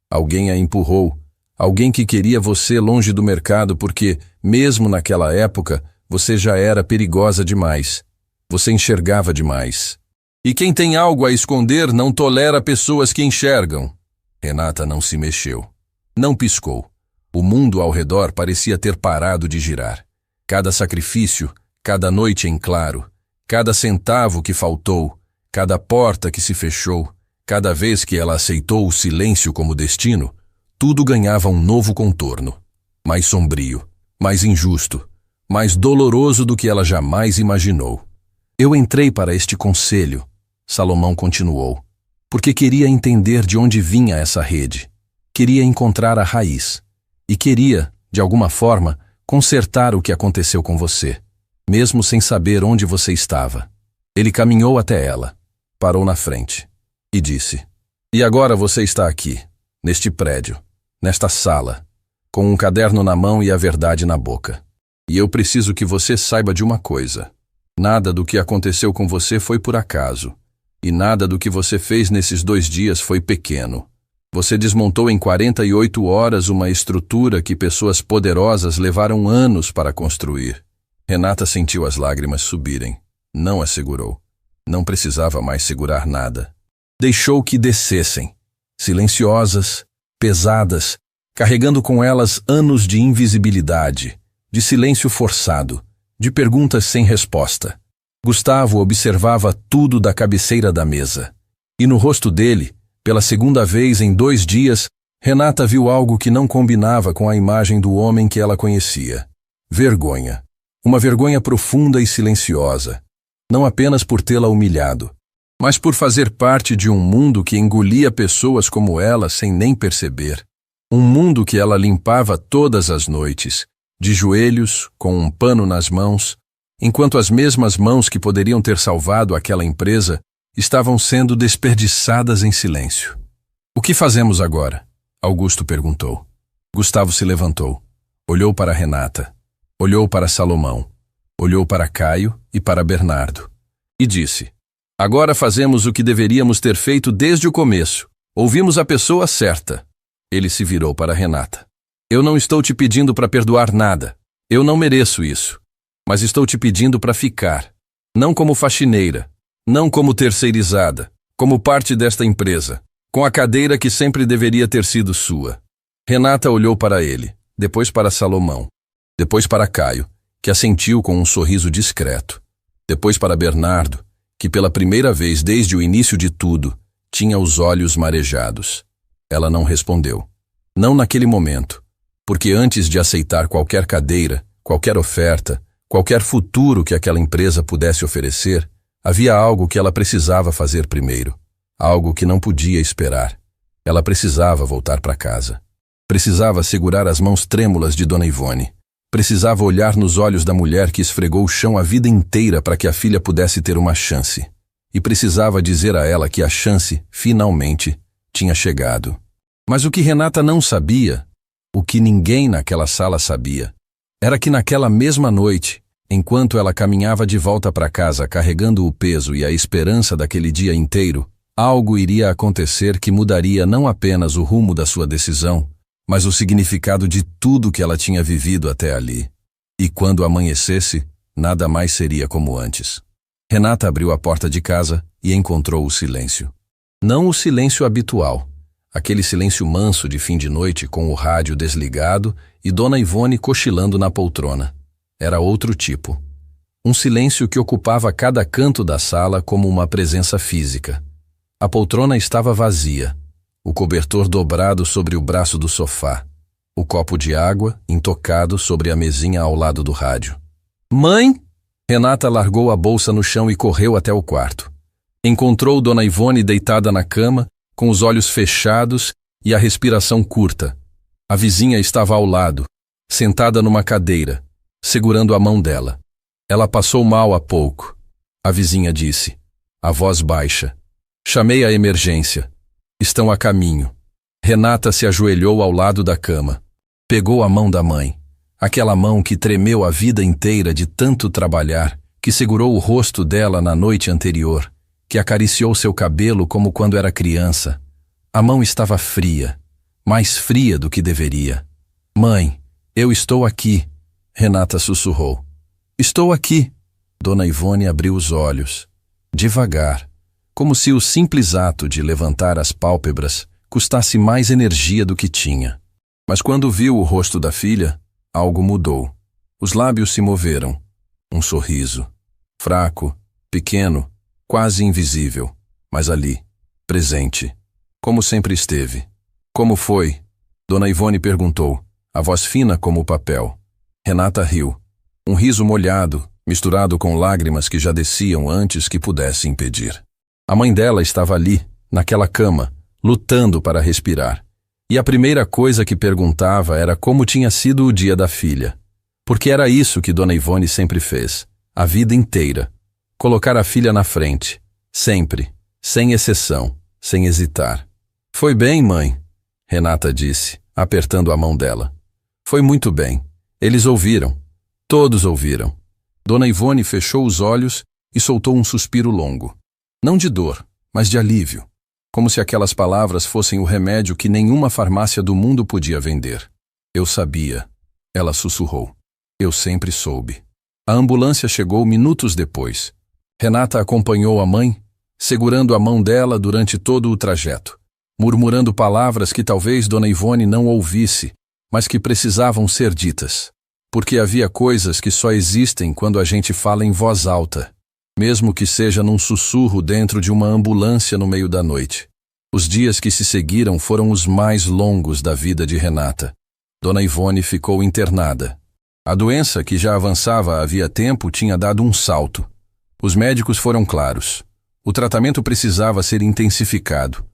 Alguém a empurrou. Alguém que queria você longe do mercado porque, mesmo naquela época, você já era perigosa demais. Você enxergava demais. E quem tem algo a esconder não tolera pessoas que enxergam." Renata não se mexeu. Não piscou. O mundo ao redor parecia ter parado de girar. Cada sacrifício, cada noite em claro, cada centavo que faltou, cada porta que se fechou, cada vez que ela aceitou o silêncio como destino, tudo ganhava um novo contorno, mais sombrio, mais injusto, mais doloroso do que ela jamais imaginou. "Eu entrei para este conselho", Salomão continuou, "porque queria entender de onde vinha essa rede. Queria encontrar a raiz. E queria, de alguma forma, consertar o que aconteceu com você, mesmo sem saber onde você estava." Ele caminhou até ela, parou na frente e disse: "E agora você está aqui, neste prédio, nesta sala, com um caderno na mão e a verdade na boca. E eu preciso que você saiba de uma coisa. Nada do que aconteceu com você foi por acaso. E nada do que você fez nesses 2 dias foi pequeno. Você desmontou em 48 horas uma estrutura que pessoas poderosas levaram anos para construir." Renata sentiu as lágrimas subirem. Não a segurou. Não precisava mais segurar nada. Deixou que descessem, silenciosas, pesadas, carregando com elas anos de invisibilidade, de silêncio forçado, de perguntas sem resposta. Gustavo observava tudo da cabeceira da mesa. E no rosto dele, pela segunda vez em 2 dias, Renata viu algo que não combinava com a imagem do homem que ela conhecia. Vergonha. Uma vergonha profunda e silenciosa. Não apenas por tê-la humilhado, mas por fazer parte de um mundo que engolia pessoas como ela sem nem perceber. Um mundo que ela limpava todas as noites, de joelhos, com um pano nas mãos, enquanto as mesmas mãos que poderiam ter salvado aquela empresa estavam sendo desperdiçadas em silêncio. O que fazemos agora? Augusto perguntou. Gustavo se levantou, olhou para Renata, olhou para Salomão, olhou para Caio e para Bernardo, e disse: agora fazemos o que deveríamos ter feito desde o começo. Ouvimos a pessoa certa. Ele se virou para Renata. Eu não estou te pedindo para perdoar nada. Eu não mereço isso. Mas estou te pedindo para ficar. Não como faxineira, não como terceirizada, como parte desta empresa, com a cadeira que sempre deveria ter sido sua. Renata olhou para ele, depois para Salomão, depois para Caio, que assentiu com um sorriso discreto, depois para Bernardo, que pela primeira vez desde o início de tudo, tinha os olhos marejados. Ela não respondeu. Não naquele momento, porque antes de aceitar qualquer cadeira, qualquer oferta, qualquer futuro que aquela empresa pudesse oferecer, havia algo que ela precisava fazer primeiro, algo que não podia esperar. Ela precisava voltar para casa. Precisava segurar as mãos trêmulas de Dona Ivone. Precisava olhar nos olhos da mulher que esfregou o chão a vida inteira para que a filha pudesse ter uma chance. E precisava dizer a ela que a chance, finalmente, tinha chegado. Mas o que Renata não sabia, o que ninguém naquela sala sabia, era que naquela mesma noite, enquanto ela caminhava de volta para casa carregando o peso e a esperança daquele dia inteiro, algo iria acontecer que mudaria não apenas o rumo da sua decisão, mas o significado de tudo que ela tinha vivido até ali. E quando amanhecesse, nada mais seria como antes. Renata abriu a porta de casa e encontrou o silêncio. Não o silêncio habitual, aquele silêncio manso de fim de noite com o rádio desligado e Dona Ivone cochilando na poltrona. Era outro tipo. Um silêncio que ocupava cada canto da sala como uma presença física. A poltrona estava vazia, o cobertor dobrado sobre o braço do sofá, o copo de água intocado sobre a mesinha ao lado do rádio. Mãe! Renata largou a bolsa no chão e correu até o quarto. Encontrou Dona Ivone deitada na cama, com os olhos fechados e a respiração curta. A vizinha estava ao lado, sentada numa cadeira, segurando a mão dela. Ela passou mal há pouco. A vizinha disse, a voz baixa. Chamei a emergência. Estão a caminho. Renata se ajoelhou ao lado da cama. Pegou a mão da mãe. Aquela mão que tremeu a vida inteira de tanto trabalhar, que segurou o rosto dela na noite anterior, que acariciou seu cabelo como quando era criança. A mão estava fria, mais fria do que deveria. Mãe, eu estou aqui, Renata sussurrou. Estou aqui. Dona Ivone abriu os olhos, devagar, como se o simples ato de levantar as pálpebras custasse mais energia do que tinha. Mas quando viu o rosto da filha, algo mudou. Os lábios se moveram. Um sorriso. Fraco, pequeno, quase invisível, mas ali, presente, como sempre esteve. Como foi? Dona Ivone perguntou, a voz fina como o papel. Renata riu. Um riso molhado, misturado com lágrimas que já desciam antes que pudesse impedir. A mãe dela estava ali, naquela cama, lutando para respirar. E a primeira coisa que perguntava era como tinha sido o dia da filha. Porque era isso que Dona Ivone sempre fez, a vida inteira. Colocar a filha na frente, sempre, sem exceção, sem hesitar. Foi bem, mãe, Renata disse, apertando a mão dela. Foi muito bem. Eles ouviram. Todos ouviram. Dona Ivone fechou os olhos e soltou um suspiro longo. Não de dor, mas de alívio. Como se aquelas palavras fossem o remédio que nenhuma farmácia do mundo podia vender. Eu sabia, ela sussurrou. Eu sempre soube. A ambulância chegou minutos depois. Renata acompanhou a mãe, segurando a mão dela durante todo o trajeto, murmurando palavras que talvez Dona Ivone não ouvisse, mas que precisavam ser ditas. Porque havia coisas que só existem quando a gente fala em voz alta, mesmo que seja num sussurro dentro de uma ambulância no meio da noite. Os dias que se seguiram foram os mais longos da vida de Renata. Dona Ivone ficou internada. A doença, que já avançava havia tempo, tinha dado um salto. Os médicos foram claros. O tratamento precisava ser intensificado.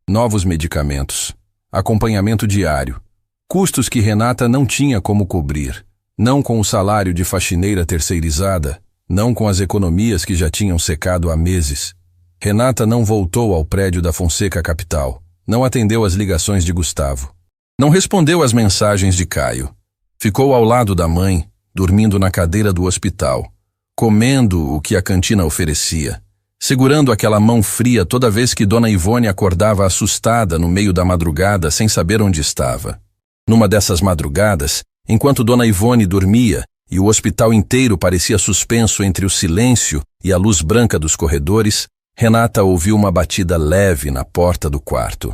Novos medicamentos, acompanhamento diário, custos que Renata não tinha como cobrir, não com o salário de faxineira terceirizada, não com as economias que já tinham secado há meses. Renata não voltou ao prédio da Fonseca Capital, não atendeu às ligações de Gustavo, não respondeu às mensagens de Caio. Ficou ao lado da mãe, dormindo na cadeira do hospital, comendo o que a cantina oferecia, segurando aquela mão fria toda vez que Dona Ivone acordava assustada no meio da madrugada sem saber onde estava. Numa dessas madrugadas, enquanto Dona Ivone dormia e o hospital inteiro parecia suspenso entre o silêncio e a luz branca dos corredores, Renata ouviu uma batida leve na porta do quarto.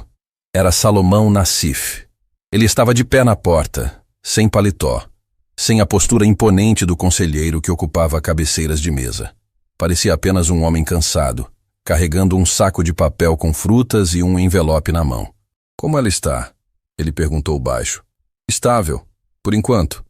Era Salomão Nassif. Ele estava de pé na porta, sem paletó, sem a postura imponente do conselheiro que ocupava cabeceiras de mesa. Parecia apenas um homem cansado, carregando um saco de papel com frutas e um envelope na mão. "Como ela está?" ele perguntou baixo. "Estável, por enquanto."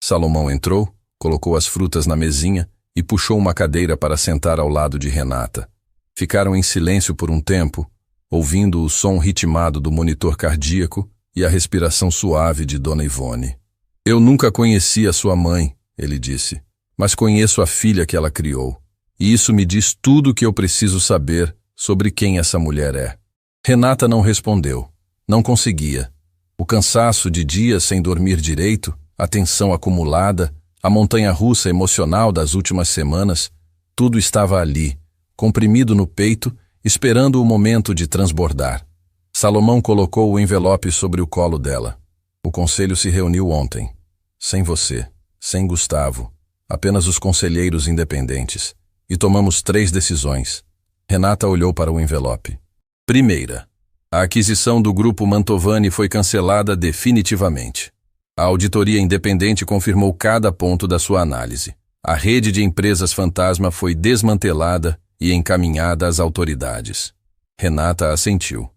Salomão entrou, colocou as frutas na mesinha e puxou uma cadeira para sentar ao lado de Renata. Ficaram em silêncio por um tempo, ouvindo o som ritmado do monitor cardíaco e a respiração suave de Dona Ivone. "Eu nunca conheci a sua mãe", ele disse, "mas conheço a filha que ela criou. E isso me diz tudo o que eu preciso saber sobre quem essa mulher é." Renata não respondeu. Não conseguia. O cansaço de dias sem dormir direito, a tensão acumulada, a montanha-russa emocional das últimas semanas, tudo estava ali, comprimido no peito, esperando o momento de transbordar. Salomão colocou o envelope sobre o colo dela. "O conselho se reuniu ontem. Sem você, sem Gustavo, apenas os conselheiros independentes. E tomamos 3 decisões." Renata olhou para o envelope. Primeira, a aquisição do grupo Mantovani foi cancelada definitivamente. A auditoria independente confirmou cada ponto da sua análise. A rede de empresas fantasma foi desmantelada e encaminhada às autoridades. Renata assentiu.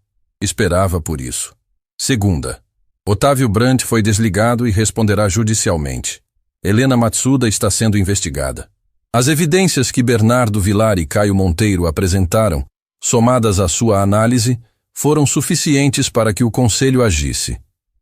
Esperava por isso. Segunda, Otávio Brandt foi desligado e responderá judicialmente. Helena Matsuda está sendo investigada. As evidências que Bernardo Vilar e Caio Monteiro apresentaram, somadas à sua análise, foram suficientes para que o conselho agisse.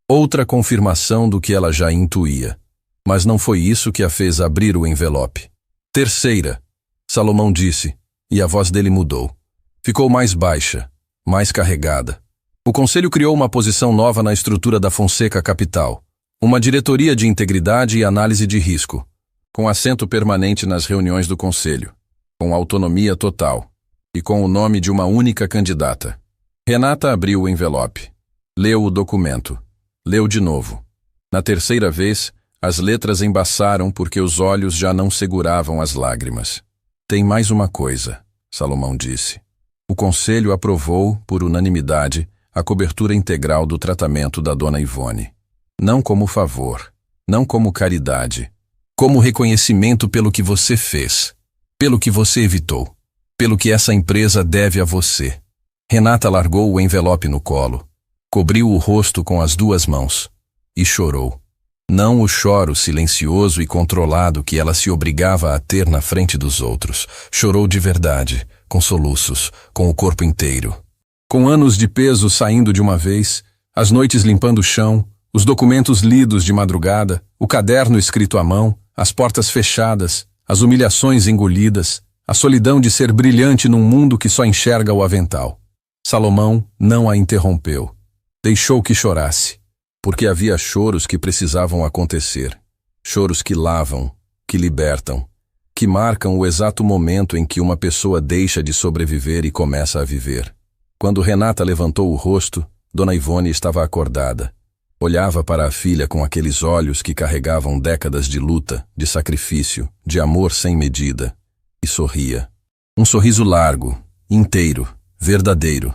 Outra confirmação do que ela já intuía. Mas não foi isso que a fez abrir o envelope. Terceira, Salomão disse, e a voz dele mudou. Ficou mais baixa, mais carregada. O conselho criou uma posição nova na estrutura da Fonseca Capital. Uma diretoria de integridade e análise de risco, com assento permanente nas reuniões do conselho, com autonomia total e com o nome de uma única candidata. Renata abriu o envelope. Leu o documento. Leu de novo. Na terceira vez, as letras embaçaram porque os olhos já não seguravam as lágrimas. "Tem mais uma coisa", Salomão disse. O conselho aprovou, por unanimidade, a cobertura integral do tratamento da Dona Ivone. Não como favor, não como caridade, como reconhecimento pelo que você fez, pelo que você evitou, pelo que essa empresa deve a você. Renata largou o envelope no colo, cobriu o rosto com as 2 mãos e chorou. Não o choro silencioso e controlado que ela se obrigava a ter na frente dos outros. Chorou de verdade, com soluços, com o corpo inteiro. Com anos de peso saindo de uma vez, as noites limpando o chão, os documentos lidos de madrugada, o caderno escrito à mão, as portas fechadas, as humilhações engolidas, a solidão de ser brilhante num mundo que só enxerga o avental. Salomão não a interrompeu. Deixou que chorasse, porque havia choros que precisavam acontecer. Choros que lavam, que libertam, que marcam o exato momento em que uma pessoa deixa de sobreviver e começa a viver. Quando Renata levantou o rosto, Dona Ivone estava acordada. Olhava para a filha com aqueles olhos que carregavam décadas de luta, de sacrifício, de amor sem medida, e sorria. Um sorriso largo, inteiro, verdadeiro.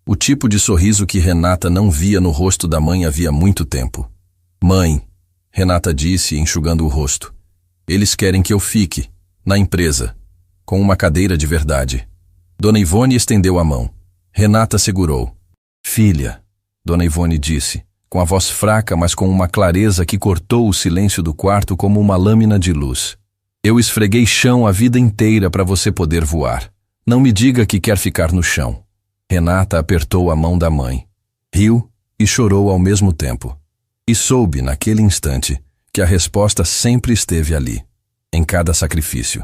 O tipo de sorriso que Renata não via no rosto da mãe havia muito tempo. "Mãe", Renata disse, enxugando o rosto, "eles querem que eu fique, na empresa, com uma cadeira de verdade." Dona Ivone estendeu a mão. Renata segurou. "Filha", Dona Ivone disse, com a voz fraca, mas com uma clareza que cortou o silêncio do quarto como uma lâmina de luz. Eu esfreguei chão a vida inteira para você poder voar. Não me diga que quer ficar no chão. Renata apertou a mão da mãe. Riu e chorou ao mesmo tempo. E soube, naquele instante, que a resposta sempre esteve ali. Em cada sacrifício.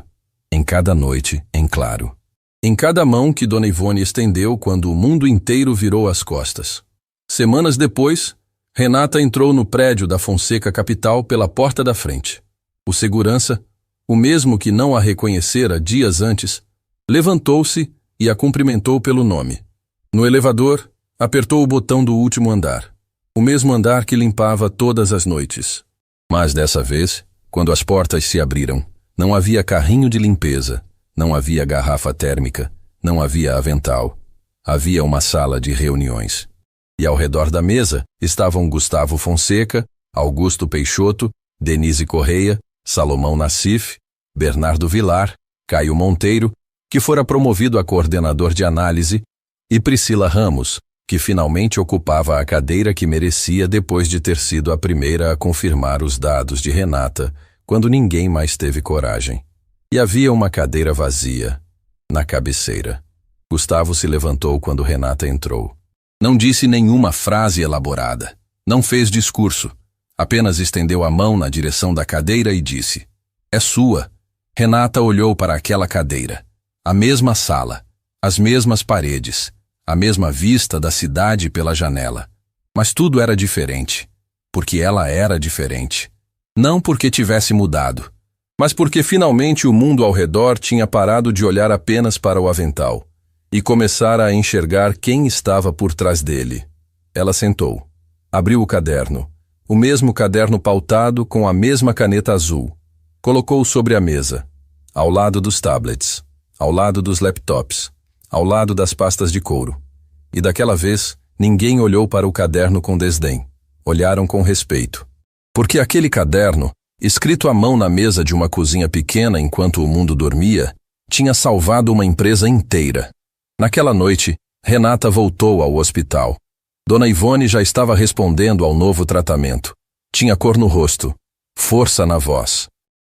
Em cada noite, em claro. Em cada mão que Dona Ivone estendeu quando o mundo inteiro virou as costas. Semanas depois, Renata entrou no prédio da Fonseca Capital pela porta da frente. O segurança, o mesmo que não a reconhecera dias antes, levantou-se e a cumprimentou pelo nome. No elevador, apertou o botão do último andar. O mesmo andar que limpava todas as noites. Mas dessa vez, quando as portas se abriram, não havia carrinho de limpeza, não havia garrafa térmica, não havia avental. Havia uma sala de reuniões. E ao redor da mesa estavam Gustavo Fonseca, Augusto Peixoto, Denise Correia, Salomão Nassif, Bernardo Vilar, Caio Monteiro, que fora promovido a coordenador de análise, e Priscila Ramos, que finalmente ocupava a cadeira que merecia depois de ter sido a primeira a confirmar os dados de Renata, quando ninguém mais teve coragem. E havia uma cadeira vazia, na cabeceira. Gustavo se levantou quando Renata entrou. Não disse nenhuma frase elaborada. Não fez discurso. Apenas estendeu a mão na direção da cadeira e disse: "É sua." Renata olhou para aquela cadeira. A mesma sala, as mesmas paredes, a mesma vista da cidade pela janela. Mas tudo era diferente, porque ela era diferente. Não porque tivesse mudado, mas porque finalmente o mundo ao redor tinha parado de olhar apenas para o avental e começara a enxergar quem estava por trás dele. Ela sentou, abriu o caderno, o mesmo caderno pautado com a mesma caneta azul. Colocou-o sobre a mesa, ao lado dos tablets, ao lado dos laptops, ao lado das pastas de couro. E daquela vez, ninguém olhou para o caderno com desdém. Olharam com respeito. Porque aquele caderno, escrito à mão na mesa de uma cozinha pequena enquanto o mundo dormia, tinha salvado uma empresa inteira. Naquela noite, Renata voltou ao hospital. Dona Ivone já estava respondendo ao novo tratamento. Tinha cor no rosto, força na voz.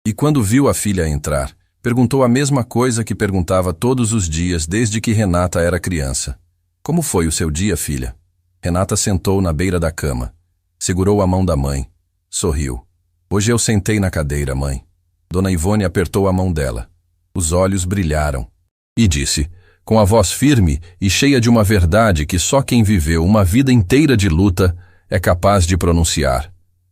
E quando viu a filha entrar, perguntou a mesma coisa que perguntava todos os dias desde que Renata era criança. "Como foi o seu dia, filha?" Renata sentou na beira da cama. Segurou a mão da mãe. Sorriu. "Hoje eu sentei na cadeira, mãe." Dona Ivone apertou a mão dela. Os olhos brilharam. E disse, com a voz firme e cheia de uma verdade que só quem viveu uma vida inteira de luta é capaz de pronunciar: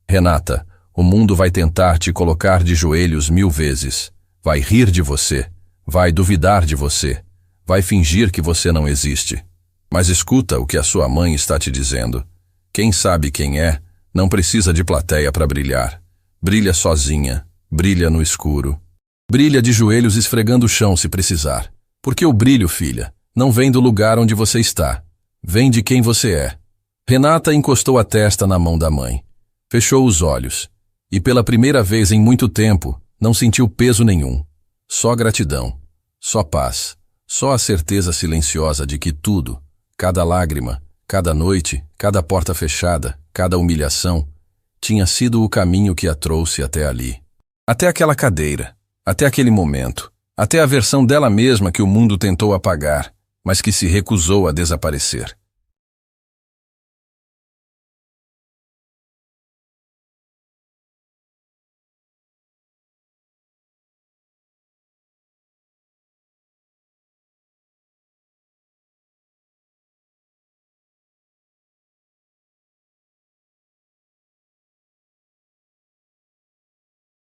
"Renata, o mundo vai tentar te colocar de joelhos 1000 vezes. Vai rir de você. Vai duvidar de você. Vai fingir que você não existe. Mas escuta o que a sua mãe está te dizendo. Quem sabe quem é, não precisa de plateia para brilhar. Brilha sozinha. Brilha no escuro. Brilha de joelhos esfregando o chão se precisar. Porque o brilho, filha, não vem do lugar onde você está. Vem de quem você é." Renata encostou a testa na mão da mãe. Fechou os olhos. E pela primeira vez em muito tempo, não sentiu peso nenhum. Só gratidão. Só paz. Só a certeza silenciosa de que tudo, cada lágrima, cada noite, cada porta fechada, cada humilhação, tinha sido o caminho que a trouxe até ali. Até aquela cadeira, até aquele momento, até a versão dela mesma que o mundo tentou apagar, mas que se recusou a desaparecer.